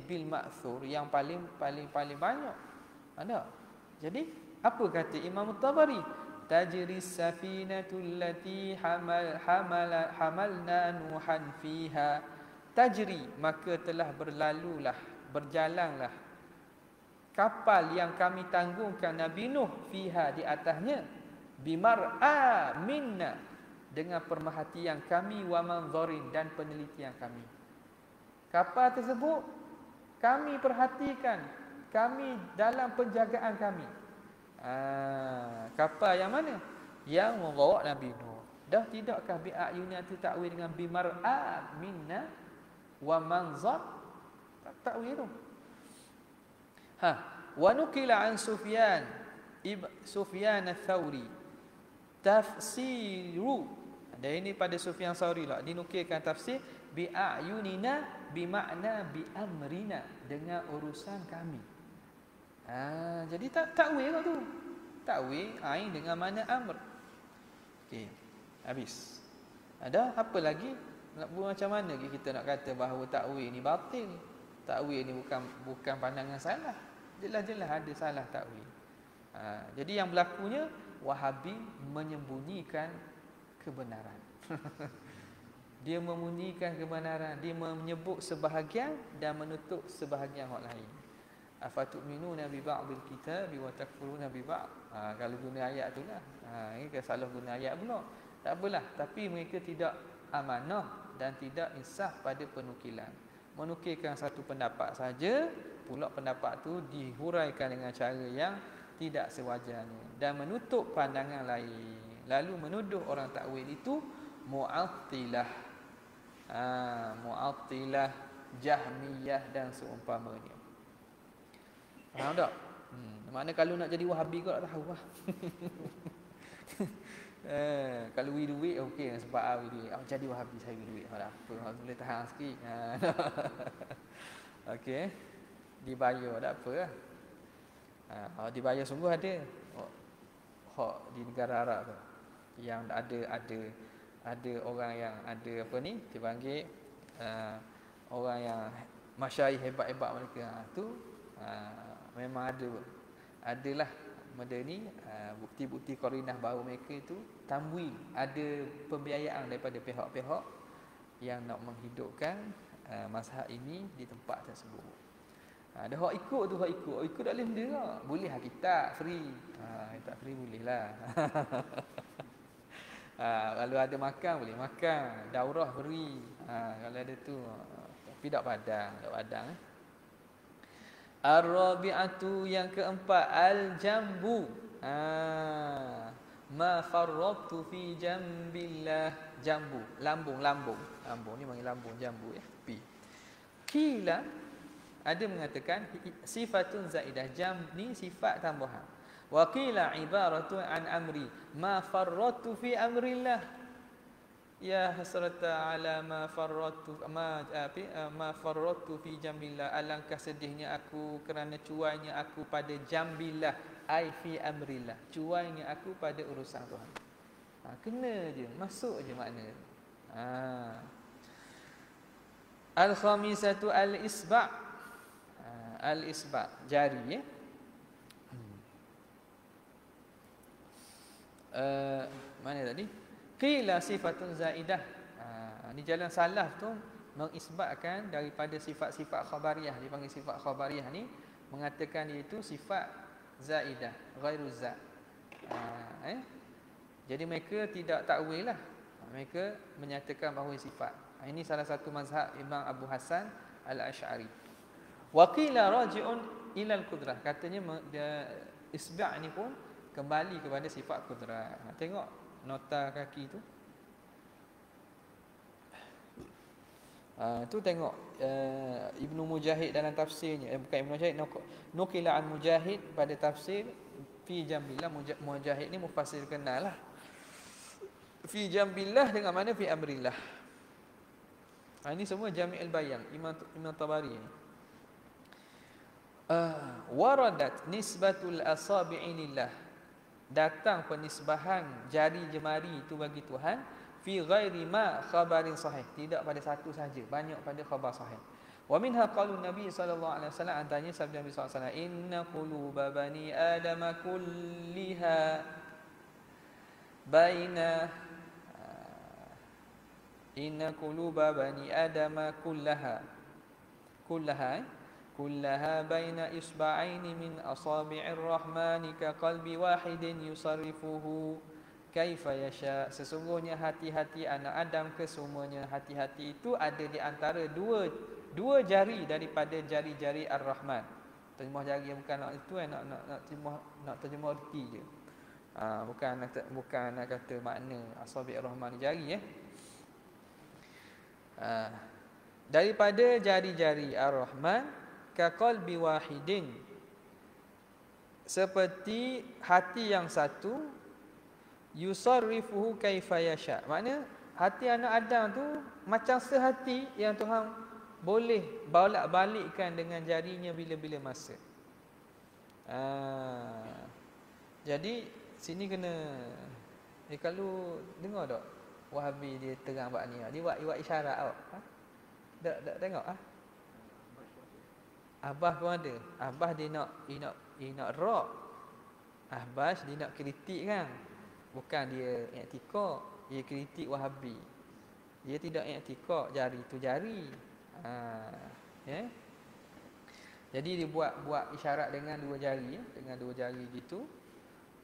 bil ma'thur yang paling banyak. Ada. Jadi apa kata Imam Tabari? Tajri safinatul lati hamalna nuhan fiha. Tajri, maka telah berjalanlah kapal yang kami tanggungkan Nabi Nuh fiha, di atasnya, bimar'a minna, dengan perhatian kami, wa manzarin, dan penelitian kami. Kapal tersebut kami perhatikan, kami dalam penjagaan kami. Kapal yang mana? Yang membawa Nabi Nuh. Dah tidakkah bi'ayunnya itu takwil dengan bimar'a minna wa manzar? Takwil tu. Wa nukila an Sufyan ats-Tsauri tafsiru. Dan ini pada Sufyan Tsauri lah dinukilkan tafsir bi a'yunina bimakna bi amrina, dengan urusan kami. Jadi takwil lah tu. Takwil ain dengan mana amr. Okey, habis. Ada apa lagi? Nak buat macam mana kita nak kata bahawa takwil ni batil? Takwil ni bukan pandangan salah. Jelas-jelas ada salah takwil. Jadi yang berlakunya Wahabi menyembunyikan kebenaran. Dia menyembunyikan kebenaran, dia menyebut sebahagian dan menutup sebahagian yang lain. Afatu'minuna bi ba'dil kitabi wa takfuruna bi ba'd. Kalau guna ayat itulah. Ini kalau salah guna ayat pula. Tak apalah, tapi mereka tidak amanah dan tidak insaf pada penukilan. Menukilkan satu pendapat saja, pula pendapat tu dihuraikan dengan cara yang tidak sewajarnya dan menutup pandangan lain. Lalu menuduh orang takwil itu Mu'attilah. Mu'attilah, Jahmiyah dan seumpamanya. Faham tak? Makna kalau nak jadi Wahabi kau tak tahu lah. Kalau we duit okey, sebab we duit. Jadi Wahabi saya we duit. Tak apa, boleh tahan sikit. Okey. Dibayar tak apa lah. Dibayar sungguh ada. Hak di negara Arab tu. Yang ada orang yang ada apa ni dipanggil orang yang masyayikh hebat-hebat mereka. Memang adalah benda ni bukti-bukti qarinah bahawa mereka itu tamwil, ada pembiayaan daripada pihak-pihak yang nak menghidupkan mazhab ini di tempat tersebut. Ada hak ikut tu, hak ikut tak boleh benda tak. Boleh kitab free. Tak free boleh lah. Kalau ada makan boleh makan, daurah free. Kalau ada tu tapi tak padang. Ar-rabi'atu, yang keempat, al-jambu. Ma farrattu fi jambillah. Jambu, lambung ni panggil lambung, jambu ya. Pi. Kila, ada mengatakan sifatun zaidah, jam ni sifat tambahan. Wa qila ibaratun an amri, ma farrattu fi amrillah. Ya hasrata ala ma farrattu fi jambillah. Alangkah sedihnya aku kerana cuainya aku pada jambillah, ai fi amrillah, cuainya aku pada urusan Tuhan. Kena je, masuk je makna. Al-khamisatu al-isba'. Al-isba', jari ya. Mana tadi? Qila sifatun zaidah. Ni jalan salaf tu mengisbatkan daripada sifat-sifat khabariyah. Dipanggil sifat khabariyah ni mengatakan iaitu sifat zaidah, ghairu zat. Jadi mereka tidak takwil lah. Mereka menyatakan bahawa sifat. Ini salah satu mazhab Imam Abu Hasan Al-Asy'ari. Wa qila raji'un ila al-qudrah. Katanya isba' ni pun kembali kepada sifat qudrah. Tengok nota kaki tu. Tu tengok Ibnu Mujahid dalam tafsirnya, bukan Ibnu Mujahid, nukila an Mujahid pada tafsir fi jambillah. Mujahid ni mufassir kenal lah. Fi jambillah dengan mana fi amrillah. Ini semua Jami'ul Bayan Imam Tabari ni. Waradat nisbatul asabi'i lillah. Datang penisbahan jari jemari itu bagi Tuhan fi ghairi ma khabarin sahih, tidak pada satu saja, banyak pada khabar sahih. Wa minha qaulun Nabi sallallahu alaihi wasallam, antaranya sabda Nabi sallallahu alaihi wasallam, inna quluba bani adam kulliha baina inna quluba bani adam kullaha baina isba'aini min asabi'ir rahmani ka qalbi wahidin yusarrifuhu kaifa yasha. Sesungguhnya hati-hati anak Adam kesemuanya, hati-hati itu ada di antara dua jari daripada jari-jari Ar-Rahman. Terjemah jari bukan nak itu, nak terjemah erti je. Bukan nak kata makna asabi'ir rahman jari daripada jari-jari Ar-Rahman ka qalbi wahidin, seperti hati yang satu, yusarrifuhu kaifa yasha. Makna hati anak Adam tu macam sehati yang Tuhan boleh bolak-balikkan dengan jarinya bila-bila masa. Jadi sini kena kalau dengar tak Wahabi dia terang bab ni, dia buat isyarat tau. Tak tengok Abah pun ada. Abah dia nak rock. Ahbas dia nak kritik kan. Bukan dia i'tikad, dia kritik Wahabi. Dia tidak i'tikad jari tu jari. Ya. Jadi dia buat isyarat dengan dua jari, dengan dua jari gitu.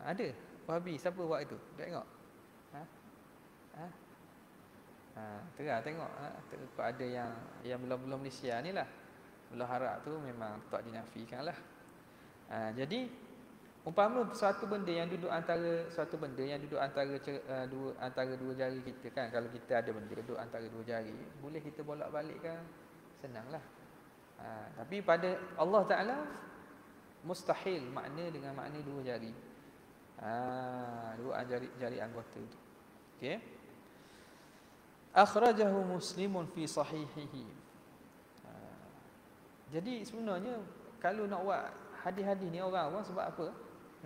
Ada Wahabi siapa buat itu? Tengok. Terang tengok. Kau ada yang belum Malaysia ni lah. Belah harap tu memang tak dinafikan lah. Jadi umpama suatu benda yang duduk antara dua jari kita kan, kalau kita ada benda duduk antara dua jari, boleh kita bolak-balikkan, senanglah. Tapi pada Allah Taala mustahil makna dengan makna dua jari. Dua jari anggota itu. Okey. Akhrajahu Muslimun fi sahihihi. Jadi sebenarnya kalau nak buat hadis-hadis ni orang sebab apa?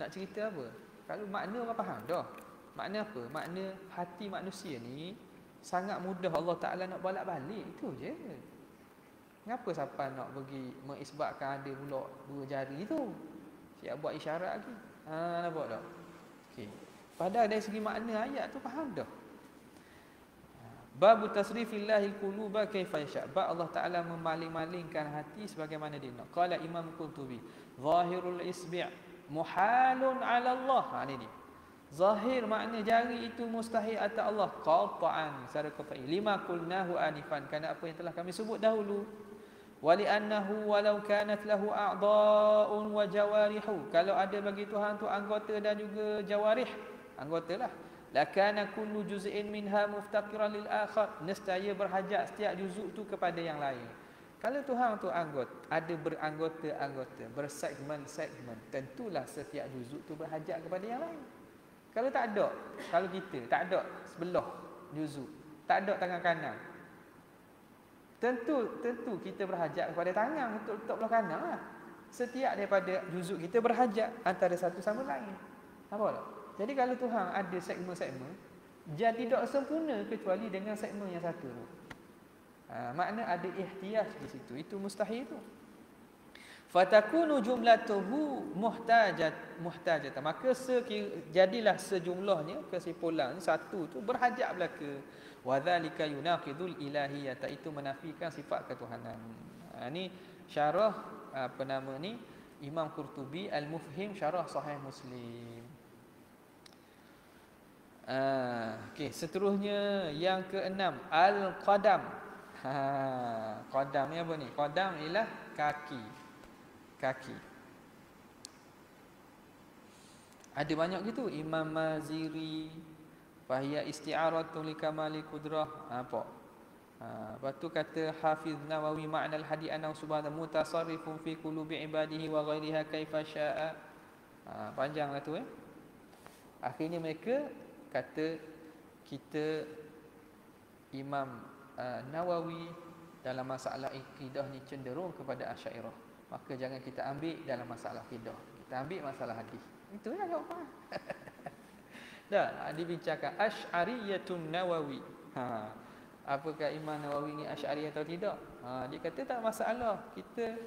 Nak cerita apa? Kalau makna orang faham dah. Makna apa? Makna hati manusia ni sangat mudah Allah Ta'ala nak balik-balik. Itu je. Kenapa siapa nak pergi mengisbatkan ada pula dua jari tu? Siap buat isyarat lagi. Nampak tak? Okey. Padahal dari segi makna ayat tu faham dah. Babu tasrifillahil quluba kaifa yasha. Allah Taala memaling-malingkan hati sebagaimana dia nak. Qala Imam Qurtubi, zahirul isbi' muhalun 'ala Allah. Ini dia. Zahir makna jari itu mustahil atas Allah qat'an, secara qat'i. Lima qulnahu anifan, kerana apa yang telah kami sebut dahulu. Wali annahu walau kanat lahu a'dha'un wa jawarihu. Kalau ada bagi Tuhan tu anggota dan juga jawarih, anggotalah. Lakana kullu juz'in minha muftaqiran lil akhar. Nescaya berhajat setiap juzuk tu kepada yang lain. Kalau Tuhan tu ada beranggota-anggota, bersegmen-segmen, tentulah setiap juzuk tu berhajat kepada yang lain. Kalau tak ada, kalau kita tak ada sebelah juzuk, tak ada tangan kanan, tentu kita berhajat kepada tangan untuk letak belah kanan lah. Setiap daripada juzuk kita berhajat antara satu sama lain. Nampak tak? Jadi kalau Tuhan ada segmen-segmen, jadi tidak sempurna kecuali dengan segmen yang satu tu. Makna ada ihtiyaj di situ. Itu mustahil tu. Fatakunu jumlatuhu muhtajat. Maka jadilah sejumlahnya, kesimpulan satu tu berhajat belaka. Wa dzalika yunaqidul ilahiyata, itu menafikan sifat ketuhanan. Ini syarah Imam Qurtubi Al-Mufhim syarah Sahih Muslim. Okey, seterusnya yang keenam, al-qadam. Qadam ni apa ni? Qadam ialah kaki. Ada banyak gitu. Imam Maziri, fahiya isti'aratu li kamali qudrah. Apa? Lepas tu kata Hafiz Nawawi, makna al-hadith annahu subhanahu mutasarrifun fi qulubi ibadihi wa ghairiha kaifa syaa. Panjanglah tu Akhirnya mereka kata kita Imam Nawawi dalam masalah akidah ni cenderung kepada Asy'ariyah. Maka jangan kita ambil dalam masalah akidah. Kita ambil masalah hadis. Itulah jawapan. Dah dibincangkan Asy'ariyatun Nawawi. Apakah Imam Nawawi ni Asy'ari atau tidak? Dia kata tak masalah. Kita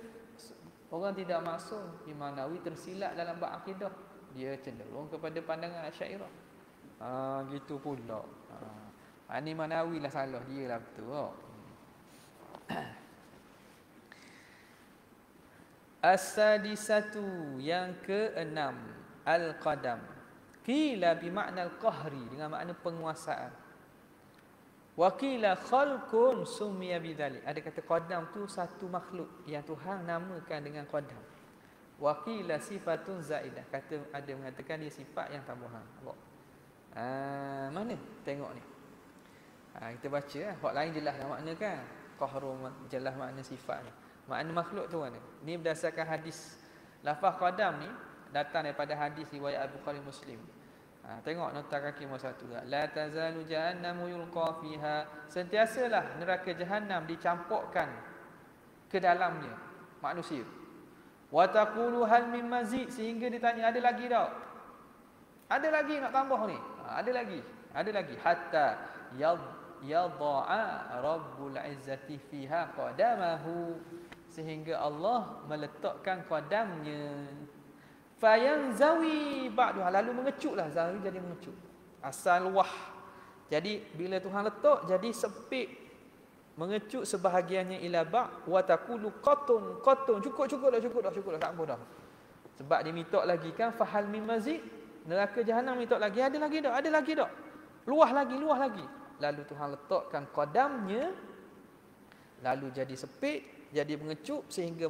orang tidak maksum Imam Nawawi tersilap dalam bab akidah. Dia cenderung kepada pandangan Asy'ariyah. Gitu pula. Ni Imam Nawawi lah salah, dia lah betul. As-sadisatu, yang keenam, al-qadam. Qila bi makna al-qahri, dengan makna penguasaan. Wa qila khalqun summiya bidzalik. Ada kata qadam tu satu makhluk yang Tuhan namakan dengan qadam. Wa qila sifatun zaidah. Ada mengatakan dia sifat yang tambahan. Mana? Tengok ni. Kita baca lah. Hak lain jelas lah makna kan. Qahru jelas makna sifat ni. Makna makhluk tu mana? Ni berdasarkan hadis. Lafaz qadam ni datang daripada hadis riwayat Al-Bukhari Muslim. Tengok nota kaki nombor 1 dah. La tazalu jahannamu yulqa fiha. Sentiasalah neraka jahanam dicampurkan ke dalamnya manusia. Wa taqulu hal min mazid, sehingga ditanya ada lagi tak? Ada lagi nak tambah ni? Ada lagi. Hatta yadha'a rabbul izzati fiha qadamahu, sehingga Allah meletakkan qadamnya. Fayanzawi ba'daha, lalu mengecuklah. Zawi jadi mengecuk, asal luah. Jadi bila Tuhan letak jadi sempit, mengecuk sebahagiannya ila ba' wa taqulu qatun, cukup dah, tak apa dah. Sebab dia minta lagi kan, fahal min mazid, neraka jahanam minta lagi, ada lagi dak, luah lagi. Lalu Tuhan letakkan qadamnya, lalu jadi sempit, jadi mengecuk, sehingga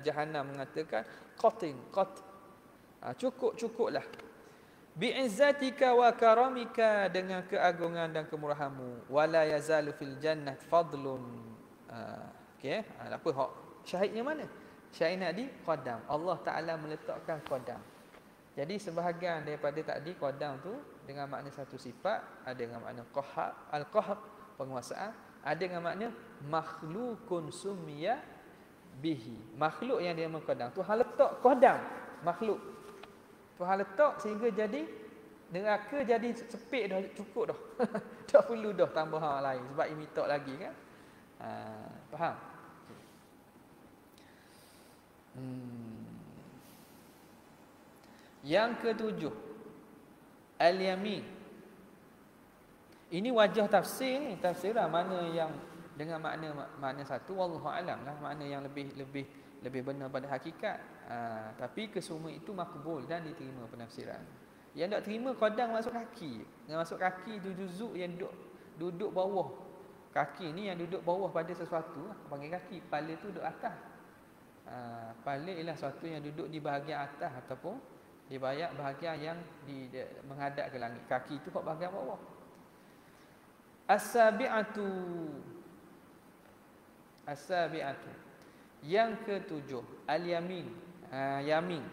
jahanam mengatakan cukuplah. Bi'izzatika wa karamika, dengan keagungan dan kemurahanmu. Wala yazalu fil jannah fadlun. Okey, apa hak syahidnya mana? Syahid di qadam. Allah Taala meletakkan qadam. Jadi sebahagian daripada tadi qadam tu dengan makna satu sifat, ada dengan makna qahar, al-qahr, penguasaan, ada dengan makna makhlukun summiya bihi, makhluk yang dia mengqadam. Tuhan letak qadam makhluk, Tuhan letak sehingga jadi neraka jadi sepit dah, cukup dah. Tak perlu dah tambah hal lain, sebab dia minta lagi kan. Faham? Yang ketujuh, al-yamin. Ini wajah tafsir ni, tafsirlah mana yang dengan makna satu, wallahu alam lah, makna yang lebih benar pada hakikat. Tapi kesemua itu makbul dan diterima penafsiran. Yang tak terima qadam masuk kaki. Yang masuk kaki itu juzuk yang duduk bawah. Kaki ni yang duduk bawah pada sesuatu, panggil kaki. Kepala tu duduk atas. Kepala ialah sesuatu yang duduk di bahagian atas ataupun di bahagian yang menghadap ke langit. Kaki itu kat bahagian bawah. As-sabi'atu, yang ketujuh, al-yamin. Yamin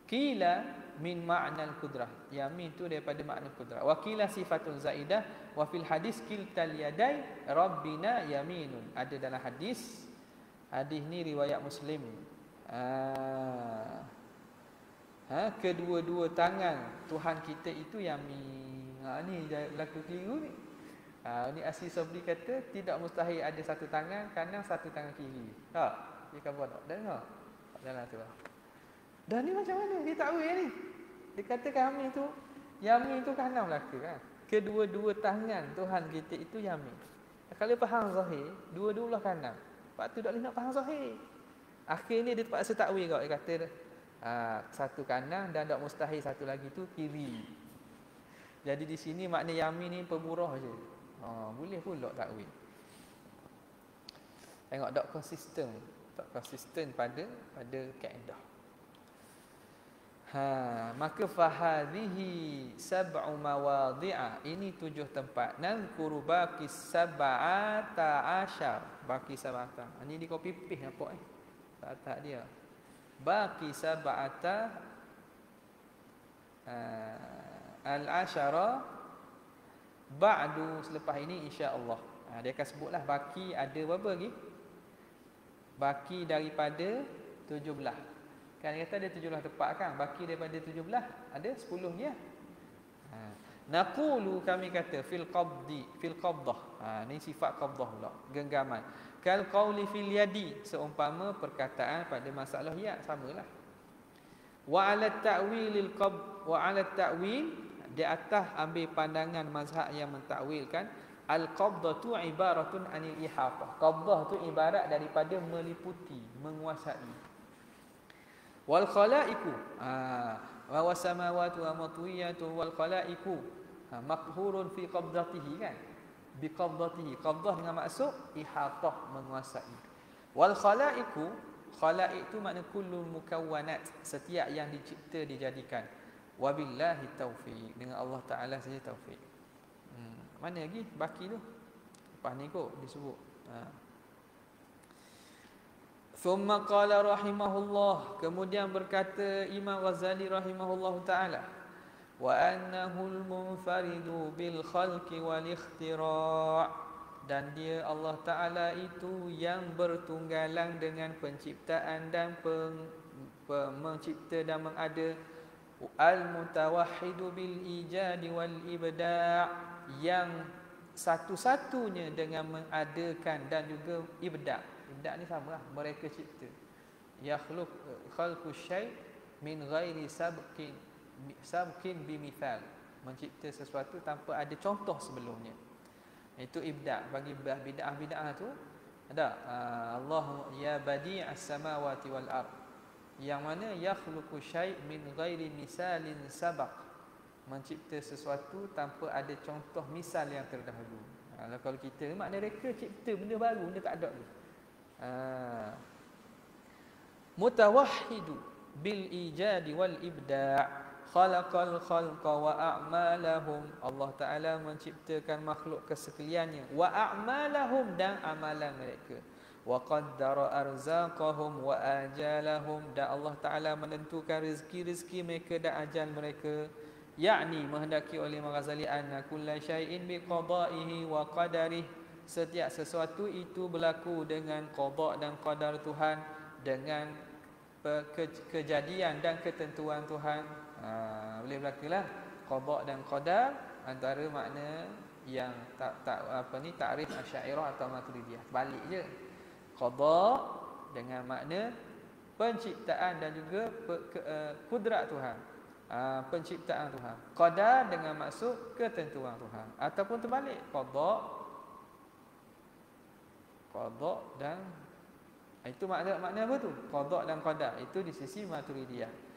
qila min ma'na al-qudrah. Yamin tu daripada makna qudrah. Wa qila sifatun zaidah wa fil hadis kiltal yadai rabbina yaminun. Ada dalam hadis ni riwayat Muslim. Kedua-dua tangan Tuhan kita itu yamin. Ni berlaku keliru ni. Ni Asy Sabri kata tidak mustahil ada satu tangan kanan, satu tangan kiri. Dia kata tak? Dengar. Dalam tu. Dan ni macam mana? Dia tak tahu ni. Dia kata kami tu yamin tu kanan belaka kan. Kedua-dua tangan Tuhan kita itu yamin. Kalau faham zahir, dua-dua belah kanan. Lepas tu tak boleh nak faham zahir. Akhirnya dia terpaksa takwil kau. Dia kata satu kanan dan tak mustahil satu lagi tu kiri. Jadi di sini makna yamin ni pemurah je. Boleh pula takwil. Tengok tak konsisten pada kaedah. Maka fahadhihi sab'u mawadhi'a, ini 7 tempat. Nangkuru baqi sab'ata asyar, baqi sab'ata. Ini di copy paste nampak tak dia. Baqi sab'ata al-asyara ba'du, selepas ini insya-Allah. Dia akan sebutlah baki ada berapa lagi? Baki daripada 17. Kan dia kata ada 17 tempat kan? Baki daripada 17 ada 10 dia. Naqulu, kami kata fil qabdah. Ni sifat qabdah pula, genggaman. Kal qauli fil yadi, seumpama perkataan pada masalah ya, samalah. Wa 'ala ta'wilil qab wa 'ala ta'wil, di atas ambil pandangan mazhab yang mentakwilkan al-qabdatu ibaratun anil ihafah. Qabdah tu ibarat daripada meliputi, menguasai. Wal khalaiqu wa wasamawati wa matwiyatu wal khalaiqu maqhurun fi qabdatihi kan, bi qabdatihi. Qabdah dengan maksud ihatah, menguasai. Wal khalaiqu, khalaiq tu makna kullu mukawwanat, setiap yang dicipta dijadikan. Wabillahi taufiq, dengan Allah Taala saja taufik. Mana lagi baki tu? Lepas ni kot disebut. Thumma qala rahimahullah, kemudian berkata Imam Ghazali rahimahullah taala, wa annahul munfaridu bil khalqi wal ikhtira', dan dia Allah Ta'ala itu yang bertunggalang dengan penciptaan dan mencipta dan mengada. Al-mutawahhidu bil ijadi wal ibda', yang satu-satunya dengan mengadakan dan juga ibda'. Ibda' ni sama lah, mereka cipta. Khalqu syai' min ghairi sabqin bimithal, mencipta sesuatu tanpa ada contoh sebelumnya. Itu ibda'. Bagi bid'ah tu ada Allah ya badi'as samawati wal ard, yang mana yakhluqu syai' min ghairi misalin sabaq, mencipta sesuatu tanpa ada contoh misal yang terdahulu. Kalau kita makna mereka cipta benda baru, benda tak ada tu. Mutawahhidu bil ijadi wal ibda', khalaqal khalqa wa a'malahum, Allah Ta'ala menciptakan makhluk kesekaliannya, wa a'malahum, dan amalan mereka, wa qaddara arzaqahum wa ajalahum, dan Allah Ta'ala menentukan rezeki-rezeki mereka dan ajal mereka. Yakni menghendaki oleh Imam Ghazali anna kulla syai'in bi qada'ihi wa qadarihi, setiap sesuatu itu berlaku dengan qada' dan qadar Tuhan, dengan kejadian dan ketentuan Tuhan. Boleh berlakulah qada' dan qadar, antara makna yang takrif Asy'ariyah atau Maturidiyah. Balik je. Qada' dengan makna penciptaan dan juga kudrat Tuhan, penciptaan Tuhan. Qadar dengan maksud ketentuan Tuhan, ataupun terbalik, qada' dan itu makna apa tu? Qada' dan qadar itu di sisi Maturidiyah.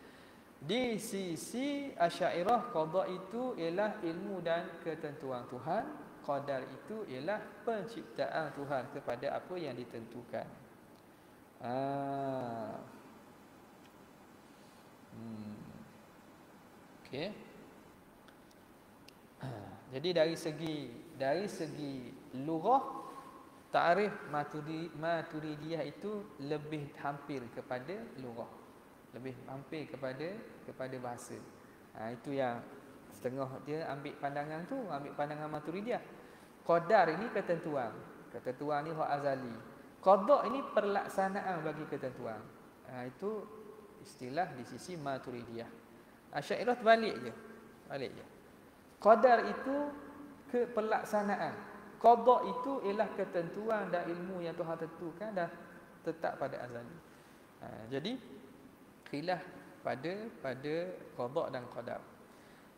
Di sisi Asy'ariyah, qada' itu ialah ilmu dan ketentuan Tuhan, qadar itu ialah penciptaan Tuhan kepada apa yang ditentukan. Okey. Jadi dari segi lughah, ta'rif Maturidiyah itu lebih hampir kepada lughah, lebih hampir kepada bahasa. Itu yang setengah dia ambil pandangan tu, ambil pandangan Maturidiyah. Qadar ini ketentuan ni hak azali. Qada' ini perlaksanaan bagi ketentuan. Itu istilah di sisi Maturidiyah. Asy'ariyah balik je. Qadar itu pelaksanaan. Qada' itu ialah ketentuan dan ilmu yang Tuhan tentukan dah tetap pada azali. Jadi khilaf pada qada' dan qadar.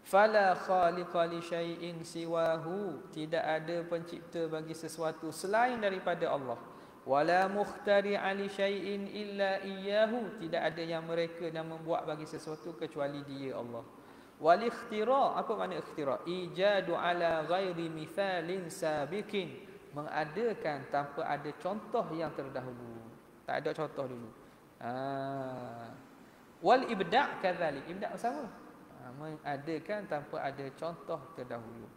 Fala khaliqa li syai'in siwahu, tidak ada pencipta bagi sesuatu selain daripada Allah. Wala mukhtari'a li syai'in illa iyyahu, tidak ada yang mereka dan membuat bagi sesuatu kecuali Dia, Allah. Wal ikhtira', apa makna ikhtira'? Ijadu ala ghairi mithalin sabiqin, mengadakan tanpa ada contoh yang terdahulu. Tak ada contoh dulu. Wal ibda' kadzalik, ibda' sama, mengadakan tanpa ada contoh terdahulu.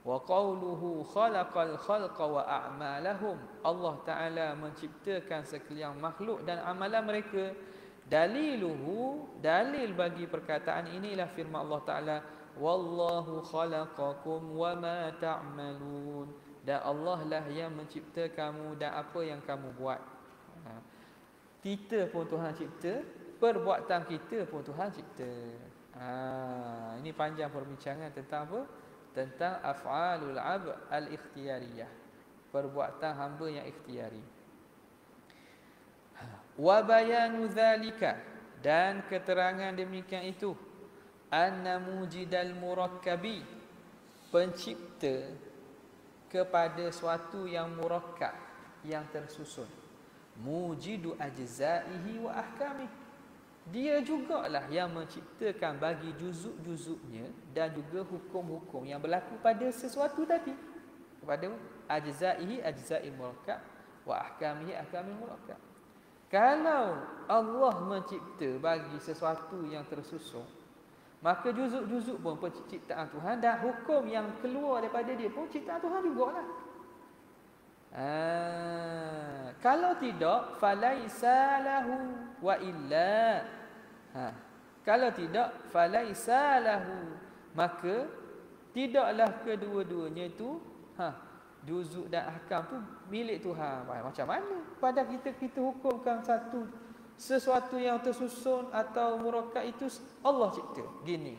Wa qauluhu khalaqal khalqa wa a'malahum, Allah Ta'ala menciptakan sekalian makhluk dan amalan mereka. Daliluhu, dalil bagi perkataan inilah firman Allah Ta'ala, wallahu khalaqakum wa ma ta'malun, dan Allah lah yang mencipta kamu dan apa yang kamu buat. Kita pun Tuhan cipta, perbuatan kita pun Tuhan cipta. Ini panjang perbincangan tentang apa? Tentang af'alul 'abd al-ikhtiyariyah, perbuatan hamba yang ikhtiari. Wa bayanu dzalika, dan keterangan demikian itu, anna mujidal murakkabi, pencipta kepada suatu yang murakkab, yang tersusun, mujidu ajzaihi wa ahkamihi, dia jugalah yang menciptakan bagi juzuk-juzuknya dan juga hukum-hukum yang berlaku pada sesuatu tadi, kepada ajzaihi ajzail murakkab wa ahkamihi ahkamil murakkab. Kalau Allah mencipta bagi sesuatu yang tersusun, maka juzuk-juzuk pun penciptaan Tuhan, dan hukum yang keluar daripada dia pun ciptaan Tuhan jugalah. Kalau tidak, falaisa lahu wa illa. Kalau tidak, falaisa lahu maka tidaklah kedua-duanya itu juzuk dan ahkam tu milik Tuhan. Macam mana? Pada kita hukumkan sesuatu yang tersusun atau murakkab itu Allah cipta. Gini.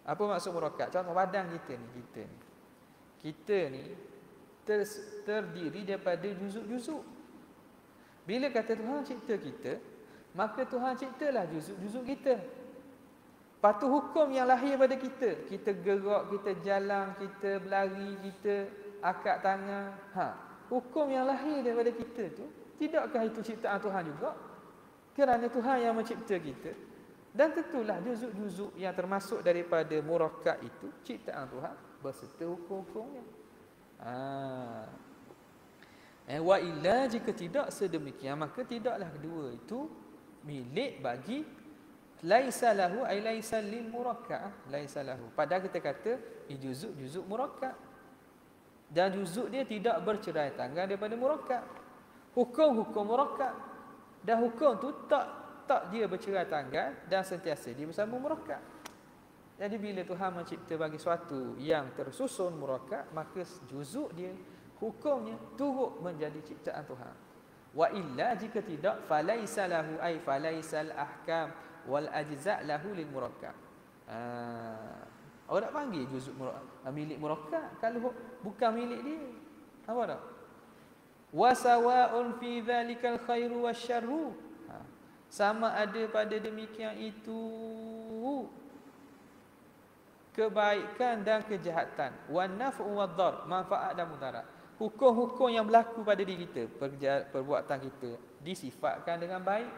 Apa maksud murakkab? Contoh badan kita ni. Kita ni terdiri daripada juzuk-juzuk. Bila kata Tuhan cipta kita, maka Tuhan ciptalah juzuk-juzuk kita. Lepas tu hukum yang lahir pada kita. Kita gerak, kita jalan, kita berlari, kita akak tangan. Hukum yang lahir daripada kita tu, tidakkah itu ciptaan Tuhan juga? Kerana Tuhan yang mencipta kita. Dan tentulah juzuk-juzuk yang termasuk daripada murakkab itu ciptaan Tuhan berserta hukum-hukumnya. Wa illa, jika tidak sedemikian, maka tidaklah kedua itu milik bagi laisa lahu ay laisa lil murakkab. Laisa lahu. Padahal kita kata juzuk murakkab. Dan juzuk dia tidak bercerai tanggal daripada murakkab. Hukum murakkab. Dan hukum tu tak dia bercerai tanggal dan sentiasa dia bersama murakkab. Jadi bila Tuhan mencipta bagi suatu yang tersusun murakkab, maka juzuk dia, hukumnya turut menjadi ciptaan Tuhan. Wa illa, jika tidak, falaisa lahu ay falaisal ahkam wal ajza' lahu lil murakkab. Orang tak panggil juzuk milik murakkab kalau bukan milik dia. Apa tak? Wa sawa'un fi dzalikal khairu wasyarru. Sama ada pada demikian itu kebaikan dan kejahatan, wan naf'u wad dar, manfaat dan mudarat. Hukum-hukum yang berlaku pada diri kita, perbuatan kita disifatkan dengan baik,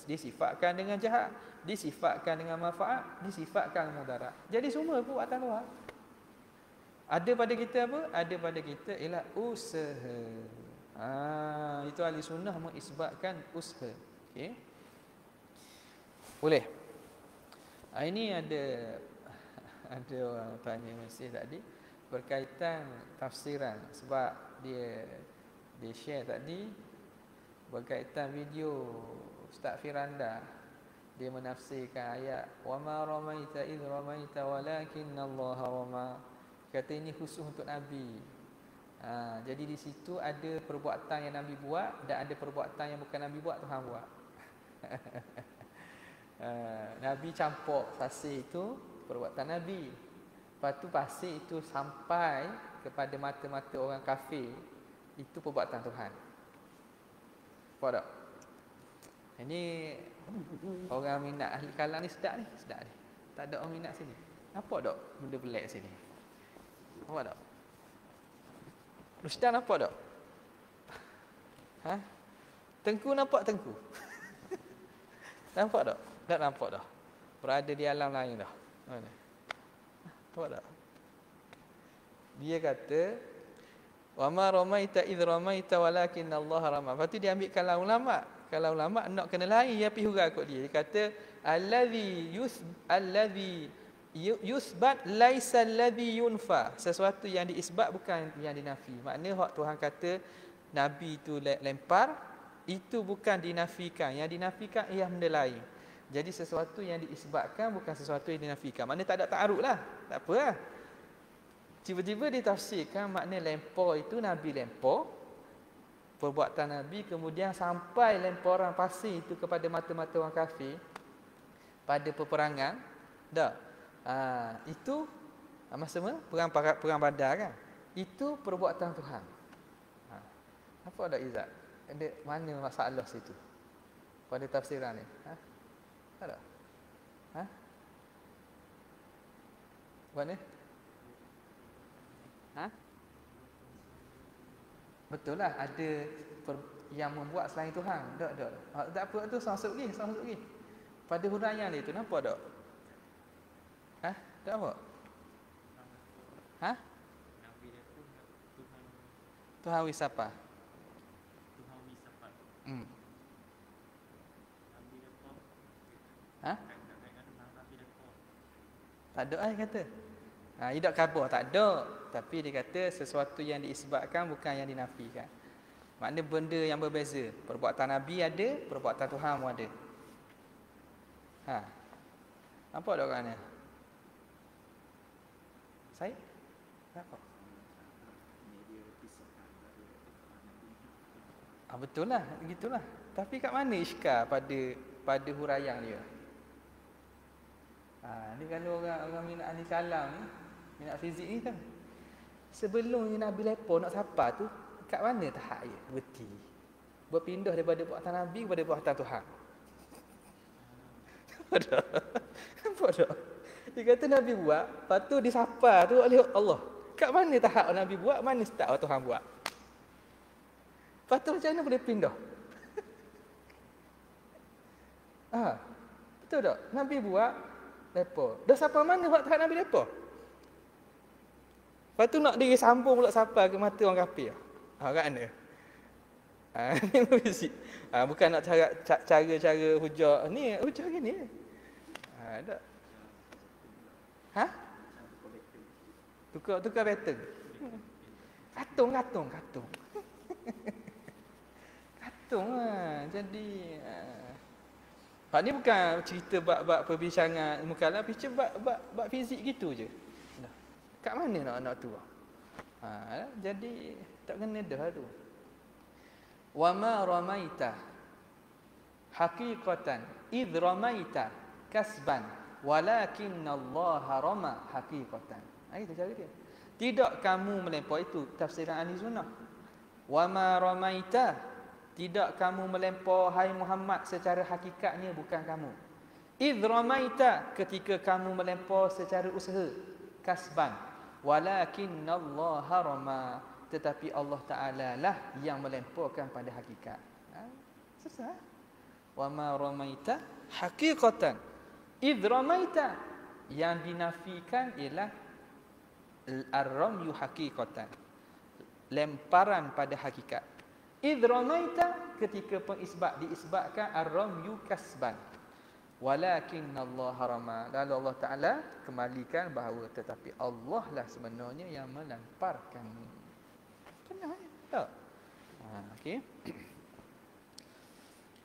disifatkan dengan jahat, disifatkan dengan manfaat, disifatkan dengan mudarat. Jadi semua perbuatan Tuhan. Ada pada kita apa? Ada pada kita ialah usaha. Itu ahli sunnah mengisbatkan usaha. Okey. Boleh. Ini ada orang tanya mesej tadi berkaitan tafsiran, sebab dia share tadi berkaitan video Ustaz Firanda, dia menafsirkan ayat wa ma ramaita id ramaita walakinnallaha rama. Kata ini khusus untuk Nabi. Jadi di situ ada perbuatan yang Nabi buat dan ada perbuatan yang bukan Nabi buat, Tuhan buat. Nabi campur pasir itu perbuatan Nabi. Lepas tu pasir itu sampai kepada mata-mata orang kafir, itu perbuatan Tuhan. Apa tak? Ini orang minat ahli kalam ni sedap ni. Tak ada orang minat sini. Apa tak benda pelik sini? Apa tak? Ustaz nampak tak? Tengku nampak tengku? Nampak tak? Tak nampak dah. Berada di alam lain dah. Mana? Nampak tak? Dia kata wa ma ramaita id ramaita walakinnallaha rama. Lepas tu dia ambil kalam ulama. Kalau ulama nak kena lain, dia pergi huraikan kot dia. Dia kata allazi yusbat laisa alladhi yunfa. Sesuatu yang diisbat bukan yang dinafi. Maknanya hak Tuhan kata Nabi itu lempar, itu bukan dinafikan. Yang dinafikan ialah benda lain. Jadi sesuatu yang diisbatkan bukan sesuatu yang dinafikan. Maknanya tak ada ta'arud lah. Tak apa lah. Tiba-tiba ditafsirkan makna lempar itu Nabi lempar perbuatan Nabi, kemudian sampai lemparan pasir itu kepada mata-mata orang kafir pada peperangan. Dah. Itu masa perang Badar kan. Itu perbuatan Tuhan. Apa ada Izzat? Ada mana masalah situ? Pada tafsiran ni. Ada? Mana? Betul lah, ada yang membuat selain Tuhan. Tak apa tu, masuk lagi. Pada huraian dia tu nampak tak? Tak apa? Tuhan wisapa. Tak ada kata. Tidak khabar, tak ada. Tapi dia kata sesuatu yang diisbatkan bukan yang dinafikan. Maknanya benda yang berbeza. Perbuatan Nabi ada, perbuatan Tuhan pun ada. Nampak tak kat mana? Saya apa? Betul lah, gitulah. Tapi kat mana iskal pada huraian dia? Ni kalau orang minat ahli kalam ni, minat fizik ni kan. Sebelum Nabi lepo nak sapa tu, kat mana tahap dia? Berhenti. Berpindah daripada buatan Nabi kepada buatan Tuhan. Nampak tak? Dia kata Nabi buat, lepas tu disapa tu oleh Allah. Kat mana tahap Nabi buat, mana start Tuhan buat? Lepas tu macam mana boleh pindah? Betul tak? Nabi buat, lepo. Dah siapa mana buat tahap Nabi lepo? Lepas tu nak diri sambung pula siapa ke mata orang kafir. Kat mana? Ni fisik. Bukan nak cara hujah. Ni hujah gini. Tak. Tukar pattern. Katung. Katung lah. Jadi hak ni bukan cerita bab perbincangan mukalah, cerita bab fizik gitu je. Kat mana nak tu? Jadi tak kena dah tu. Wa ma ramaita haqiqatan id ramaita kasban walakinallaha rama haqiqatan. Itu cara dia. Tidak kamu melempar, itu tafsiran ahli sunnah. Wa ma ramaita, tidak kamu melempar hai Muhammad secara hakikatnya bukan kamu. Id ramaita, ketika kamu melempar secara usaha, kasban. Walakinallaha rama, tetapi Allah Ta'ala lah yang melemparkan pada hakikat. Susah. Wa ma ramaita haqiqatan id ramaita, yang dinafikan ialah ar-ramyu haqiqatan, lemparan pada hakikat. Id ramaita, ketika diisbatkan ar-ramyu kasban. Walakinallaha rama, lalu Allah Ta'ala kembalikan bahawa tetapi Allah lah sebenarnya yang melemparkan. Benar tak? Okey.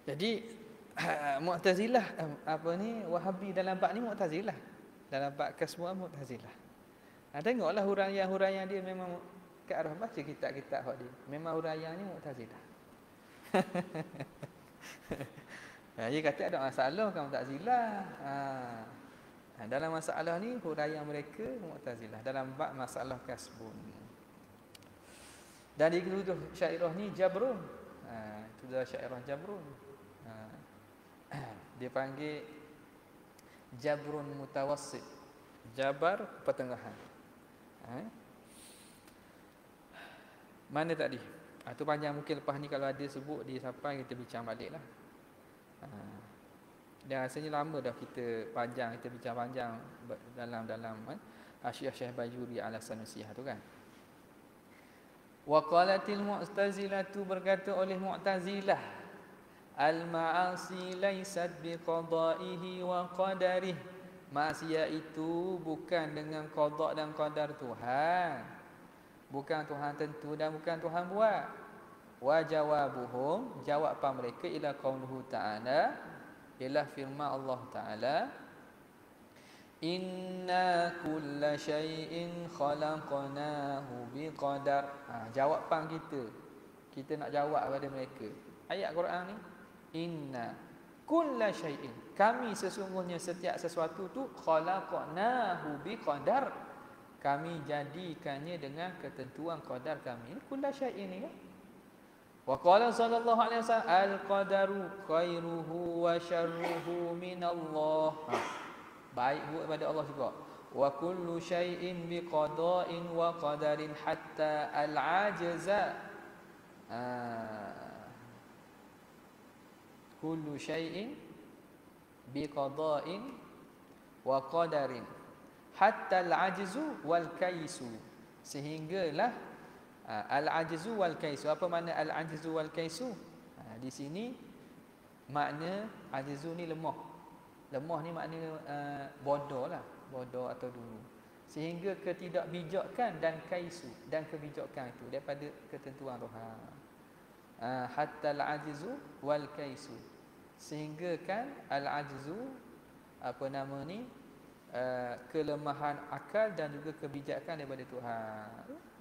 Jadi Mu'tazilah Wahabi dalam bab ni Mu'tazilah. Dalam bab kesemua Mu'tazilah. Tengoklah huraian dia memang ke arah baca kitab-kitab hak dia. Memang huraiannya Mu'tazilah. Dia kata ada masalah kan Mu'tazilah. Dalam masalah ni huraian mereka Mu'tazilah dalam bab masalah kasbun. Dan dituduh syairah ni jabrun. Itu dah syairah jabrun. Dia panggil jabrun mutawassit. Jabar pertengahan. Mana tadi? Itu panjang, mungkin lepas ni kalau ada sebut di sampai kita bincang baliklah. Dan rasanya lama dah kita bincang panjang dalam Syekh Bayuri ala Sanusiyah tu kan. Wa qalatil mu'tazilatu, berkata oleh Mu'tazilah, al-ma'asi laysat biqada'ihi wa qadarih, maksiat itu bukan dengan qada dan qadar Tuhan, bukan Tuhan tentu dan bukan Tuhan buat. Wa jawabuhum, jawapan mereka ila qauluhu ta'ala, ialah firman Allah Ta'ala, inna kulla syai'in khalaqnahu biqadar. Jawapan kita nak jawab kepada mereka ayat Quran ni, inna kulla syai'in, kami sesungguhnya setiap sesuatu tu, khalaqnahu biqadar, kami jadikannya dengan ketentuan qadar kami. Ini kulla syai'in ni kan. Wa qala sallallahu alaihi wasallam, al-qadaru khairuhu wa syarruhu minallah. Baik buat pada Allah juga. Wa kullu syai'in biqada'in wa qadarin hatta al-ajza. Kullu syai'in biqada'in wa qadarin hatta al-ajzu wal kaisu, sehinggalah al-ajzu wal kaisu. Apa makna al-ajzu wal kaisu? Di sini makna ajzu ni lemah. Lemah ni makna bodoh lah, bodoh atau dulu. Sehingga ketidakbijakan dan kaisu, dan kebijakan itu daripada ketentuan Tuhan. Hatta al-ajzu wal kaisu, sehingga kan al-ajzu kelemahan akal dan juga kebijakan daripada Tuhan.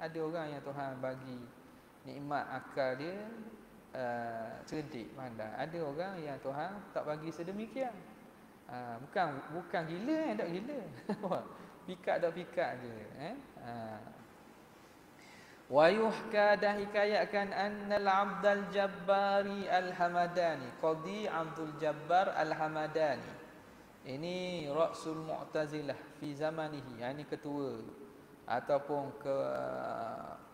Ada orang yang Tuhan bagi nikmat akal dia cerdik, pandai. Ada orang yang Tuhan tak bagi sedemikian. Bukan gila, tak gila. Pikat je. Wa yuhka, dan hikayatkan annal Abdul Jabbari Al-Hamadani, Qadhi Abdul Jabbar Al-Hamadani. Ini Ra'sul Mu'tazilah fi zamanihi. Ini ketua ataupun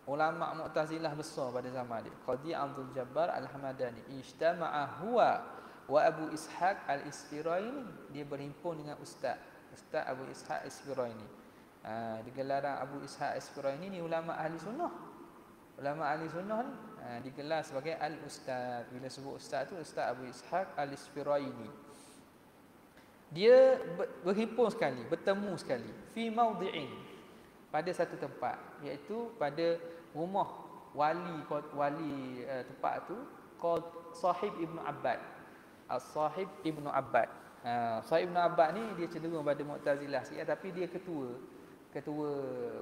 ulama Mu'tazilah besar pada zaman dia. Qadhi Abdul Jabbar Al-Hamadani. Ijtama'a huwa wa Abu Ishaq Al-Isfiraini. Dia berhimpun dengan Ustaz Abu Ishaq Al-Isfiraini. Digelaran Abu Ishaq Al-Isfiraini ni ulama ahli sunnah. Ulama ahli sunnah ni digelar sebagai Al-Ustaz. Bila sebut Ustaz tu Ustaz Abu Ishaq Al-Isfiraini. Dia berhimpun sekali, bertemu sekali fi mawdi'in, pada satu tempat, iaitu pada rumah wali tempat tu called Sahib Ibn Abbad. Sahib Ibn Abbad. Sahib Ibn Abbad ni dia cenderung pada Mu'tazilah sikit, tapi dia ketua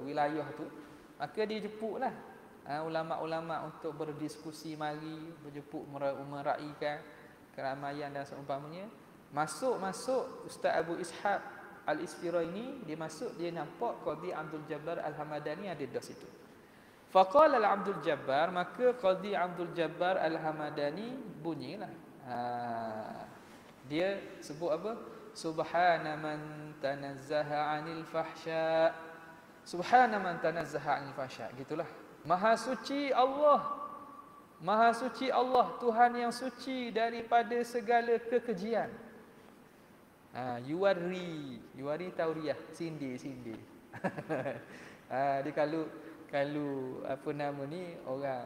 wilayah tu. Maka dia jemputlah ulama-ulama untuk berdiskusi, mari berjemput meraikan keramaian dan seumpamanya. Masuk Ustaz Abu Ishaq Al-Isfiraini, dia masuk, dia nampak Qadhi Abdul Jabbar Al-Hamadani ada di situ. Faqala Abdul Jabbar, maka Qadhi Abdul Jabbar Al-Hamadani bunyilah. Dia sebut apa? Subhana man tanazzaha 'anil fahsya. Subhana man tanazzaha 'anil fahsya. Gitulah. Maha suci Allah, Tuhan yang suci daripada segala kekejian. Yuwari tauriah, sindir. Dia kalau apa nama ni, orang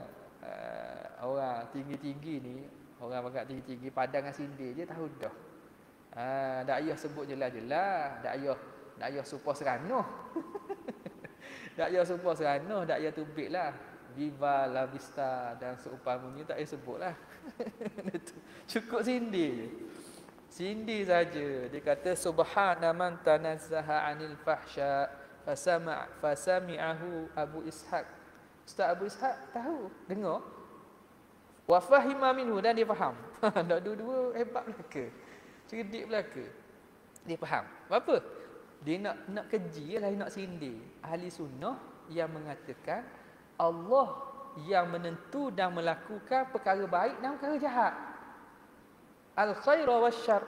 tinggi-tinggi ni, orang bagak tinggi-tinggi padang dengan sindir je tahu dah. Tak payah sebut jelas-jelas, tak payah supaya seranoh. Tak payah supaya seranoh, tak payah tubiklah. Viva la vista dan seumpamanya, tak payah sebutlah. Cukup sindir je. Sindir saja. Dia kata subhana man tanazzaha 'anil fahsya fasami'ahu Abu Ishaq. Ustaz Abu Ishaq tahu, dengar. Wa fahima minhu, dan dia faham. Dak dua-dua hebat belaka. Cerdik belaka. Dia faham. Apa? Dia nak keji lah, nak sindir ahli sunnah yang mengatakan Allah yang menentu dan melakukan perkara baik dan perkara jahat. Al-khaira wasyarr.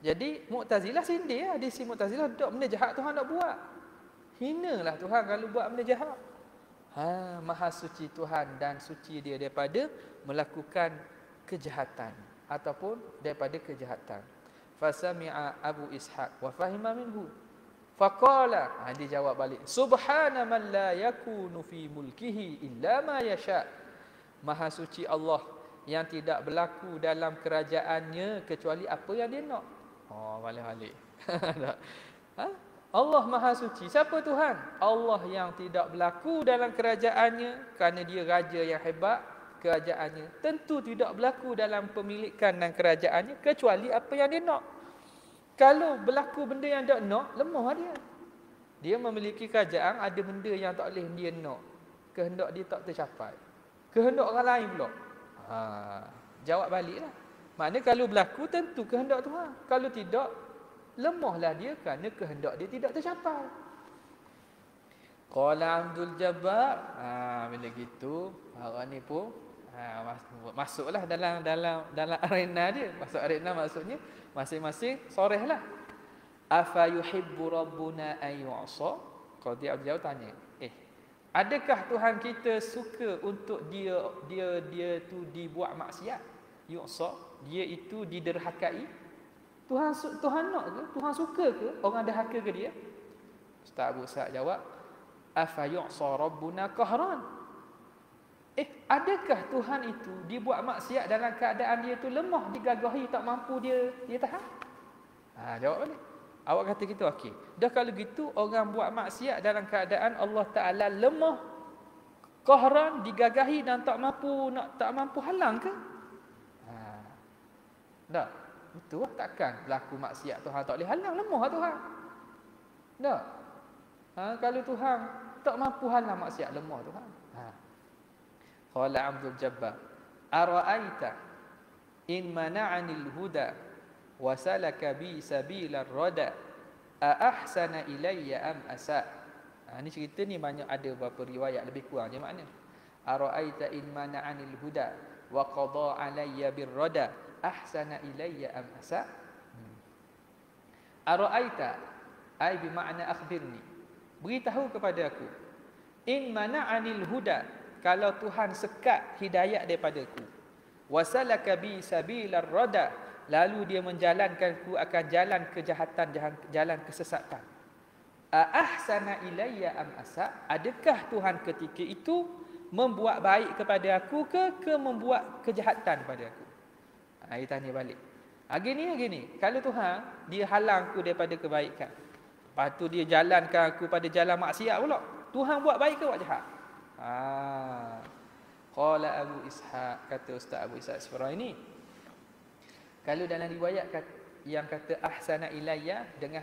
Jadi Mu'tazilah sindir lah. Di si Mu'tazilah tak, benda jahat Tuhan nak buat. Hinalah Tuhan kalau buat benda jahat. Maha suci Tuhan dan suci dia daripada melakukan kejahatan ataupun daripada kejahatan. Fasami'a Abu Ishaq wa fahima minhu. Faqala, dia jawab balik, subhana man la yakunu fi mulkihi illa ma yasha. Maha suci Allah yang tidak berlaku dalam kerajaannya kecuali apa yang dia nak. Balik-balik. Allah Maha Suci. Siapa Tuhan? Allah yang tidak berlaku dalam kerajaannya, kerana dia raja yang hebat, kerajaannya tentu tidak berlaku dalam pemilikan dan kerajaannya kecuali apa yang dia nak. Kalau berlaku benda yang tak nak, lemah dia. Dia memiliki kerajaan, ada benda yang tak boleh dia nak, kehendak dia tak tercapai, kehendak orang lain pula. Jawab baliklah. Maknanya kalau berlaku tentu kehendak Tuhan. Kalau tidak, lemahlah dia kerana kehendak dia tidak tercapai. Qala Abdul Jabbar. Bila gitu, orang ni pun masuklah dalam arena dia. Masuk arena maksudnya masing-masing sorehlah. Afa yuhibbu rabbuna an yu'sa? Qadhi Abdul Jabbar tanya, adakah Tuhan kita suka untuk dia tu dibuat maksiat? Yu'sa, dia itu diderhakai. Tuhan nak ke? Tuhan suka ke orang derhaka ke dia? Ustaz Abu Ishaq jawab, afa yu'sa rabbuna qahran? Adakah Tuhan itu dibuat maksiat dalam keadaan dia tu lemah, digagahi, tak mampu dia tahan? Jawab balik. Awak kata gitu, okey. Dah kalau gitu, orang buat maksiat dalam keadaan Allah Ta'ala lemah, qahran, digagahi dan tak mampu halang ke? Tak. Betul lah, takkan berlaku maksiat Tuhan tak boleh halang, lemah lah Tuhan. Tak. Kalau Tuhan tak mampu halang maksiat, lemah Tuhan. Qala Abdul Jabbar, ara'aita in mana'anil huda wa salaka bi sabilar rada a ahsana ilayya am asa. Ni cerita ni banyak ada beberapa riwayat, lebih kurang je makna. Ara'aita in mana'anil huda wa qada alayya bir rada ahsana ilayya am asa. Ara'aita ai bermakna akhbirni, beritahu kepada aku. In mana'anil huda, kalau Tuhan sekat hidayat daripadaku. Wasalaka bi sabilar rada, lalu dia menjalankanku akan jalan kejahatan, jalan kesesatan. Ahsana ilayya am asa, adakah Tuhan ketika itu membuat baik kepada aku ke membuat kejahatan pada aku? Dia tanya balik. Gini, kalau Tuhan dia halang aku daripada kebaikan, lepas tu dia jalankan aku pada jalan maksiat pula, Tuhan buat baik ke buat jahat? Qala Abu Ishaq, kata Ustaz Abu Ishaq Isfaraini, kalau dalam riwayat yang kata ahsana ilayya dengan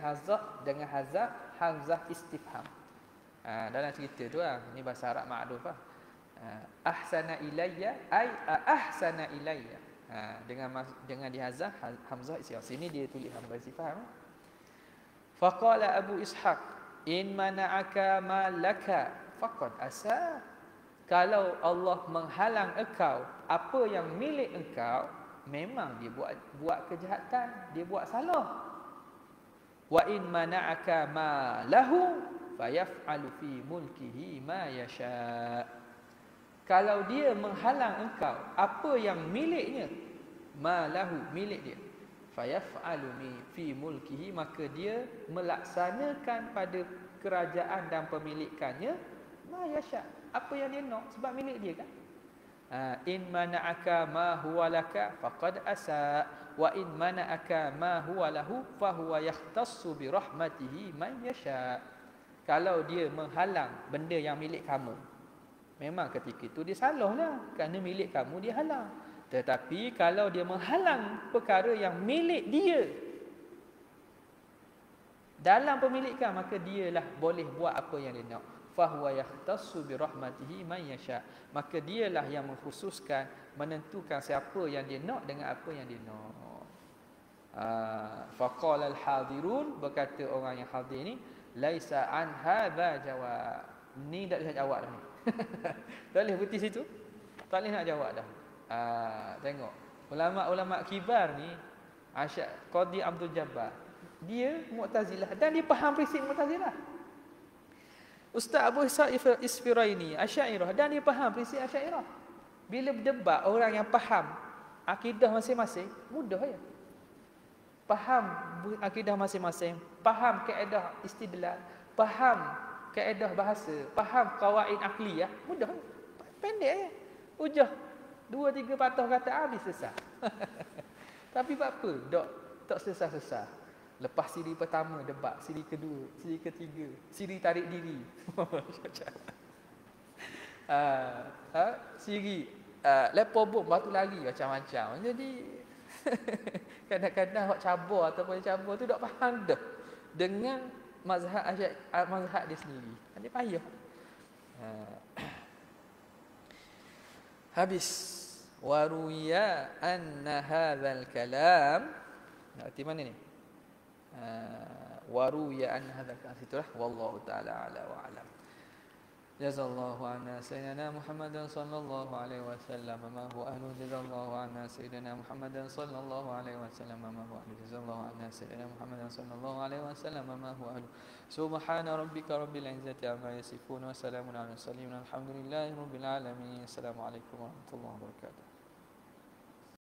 hamzah istifham. Dalam cerita tu ni bahasa Arab ma'ruf ahsana ilayya ay ahsana ilayya. Dengan dihazah hamzah istifham. Sini dia tulis hamzah istifham. Faqala Abu Ishaq, in mana'aka ma laka faqad asa. Kalau Allah menghalang engkau apa yang milik engkau, memang dia buat kejahatan, dia buat salah. Wa in mana'aka ma lahu fayaf'alu fi mulkihi ma yasha. Kalau dia menghalang engkau apa yang miliknya, ma lahu, milik dia, fayaf'alu fi mulkihi, maka dia melaksanakan pada kerajaan dan pemilikannya ma yasha, apa yang dia nak, sebab milik dia kan. In mana'aka ma huwa laka faqad asa wa in mana'aka ma huwa lahu fa huwa yahtassu bi rahmatihi man yasha. Kalau dia menghalang benda yang milik kamu, memang ketika itu dia salahlah, kerana milik kamu dia halang. Tetapi kalau dia menghalang perkara yang milik dia dalam pemilikan, maka dialah boleh buat apa yang dia nak. Fahuwa yahtassu bi rahmatihi man yasha, maka dialah yang mengkhususkan, menentukan siapa yang dia nak dengan apa yang dia nak. Faqala al-hadirun, berkata orang yang hadir ni, laisa an hadza jawab. Ni tak boleh jawab dah ni. Tak boleh berhenti situ. Tak boleh nak jawab dah. Tengok ulama-ulama kibar ni, Qadi Abdul Jabbar, dia Mu'tazilah dan dia faham prinsip Mu'tazilah. Ustaz Abu Ishaq Isfaraini Asy'ariyah dan dia faham prinsip Asy'ariyah. Bila berdebat orang yang faham akidah masing-masing, mudah ya. Faham akidah masing-masing, faham kaedah istidlal, faham kaedah bahasa, faham qawaid akliyah, mudah. Pendek ya. Hujah 2-3 patah kata habis selesai. Tapi apa? Tak selesai-selesai. Lepas siri pertama debat, siri kedua, siri ketiga, siri tarik diri. Siri lepas bom batu lari macam-macam. Jadi kadang-kadang hak cabar ataupun cabar tu tak faham dah dengan mazhab dia sendiri. Dia payah. Habis waruya anna hadzal kalam. Nak mana ni? Waruya anna hadzal kalam, situlah wallahu taala ala wa alam. Jazallahu anna sayyidina Muhammadan sallallahu alaihi wasallam ma huwa ahlu. Jazallahu anna sayyidina Muhammadan sallallahu alaihi wasallam ma huwa ahlu. Jazallahu anna sayyidina Muhammadan sallallahu alaihi wasallam ma huwa ahlu. Subhana rabbika rabbil izzati amma yasifun wa salamun alal mursalin. Alhamdulillahi rabbil alamin. Assalamualaikum warahmatullahi wabarakatuh.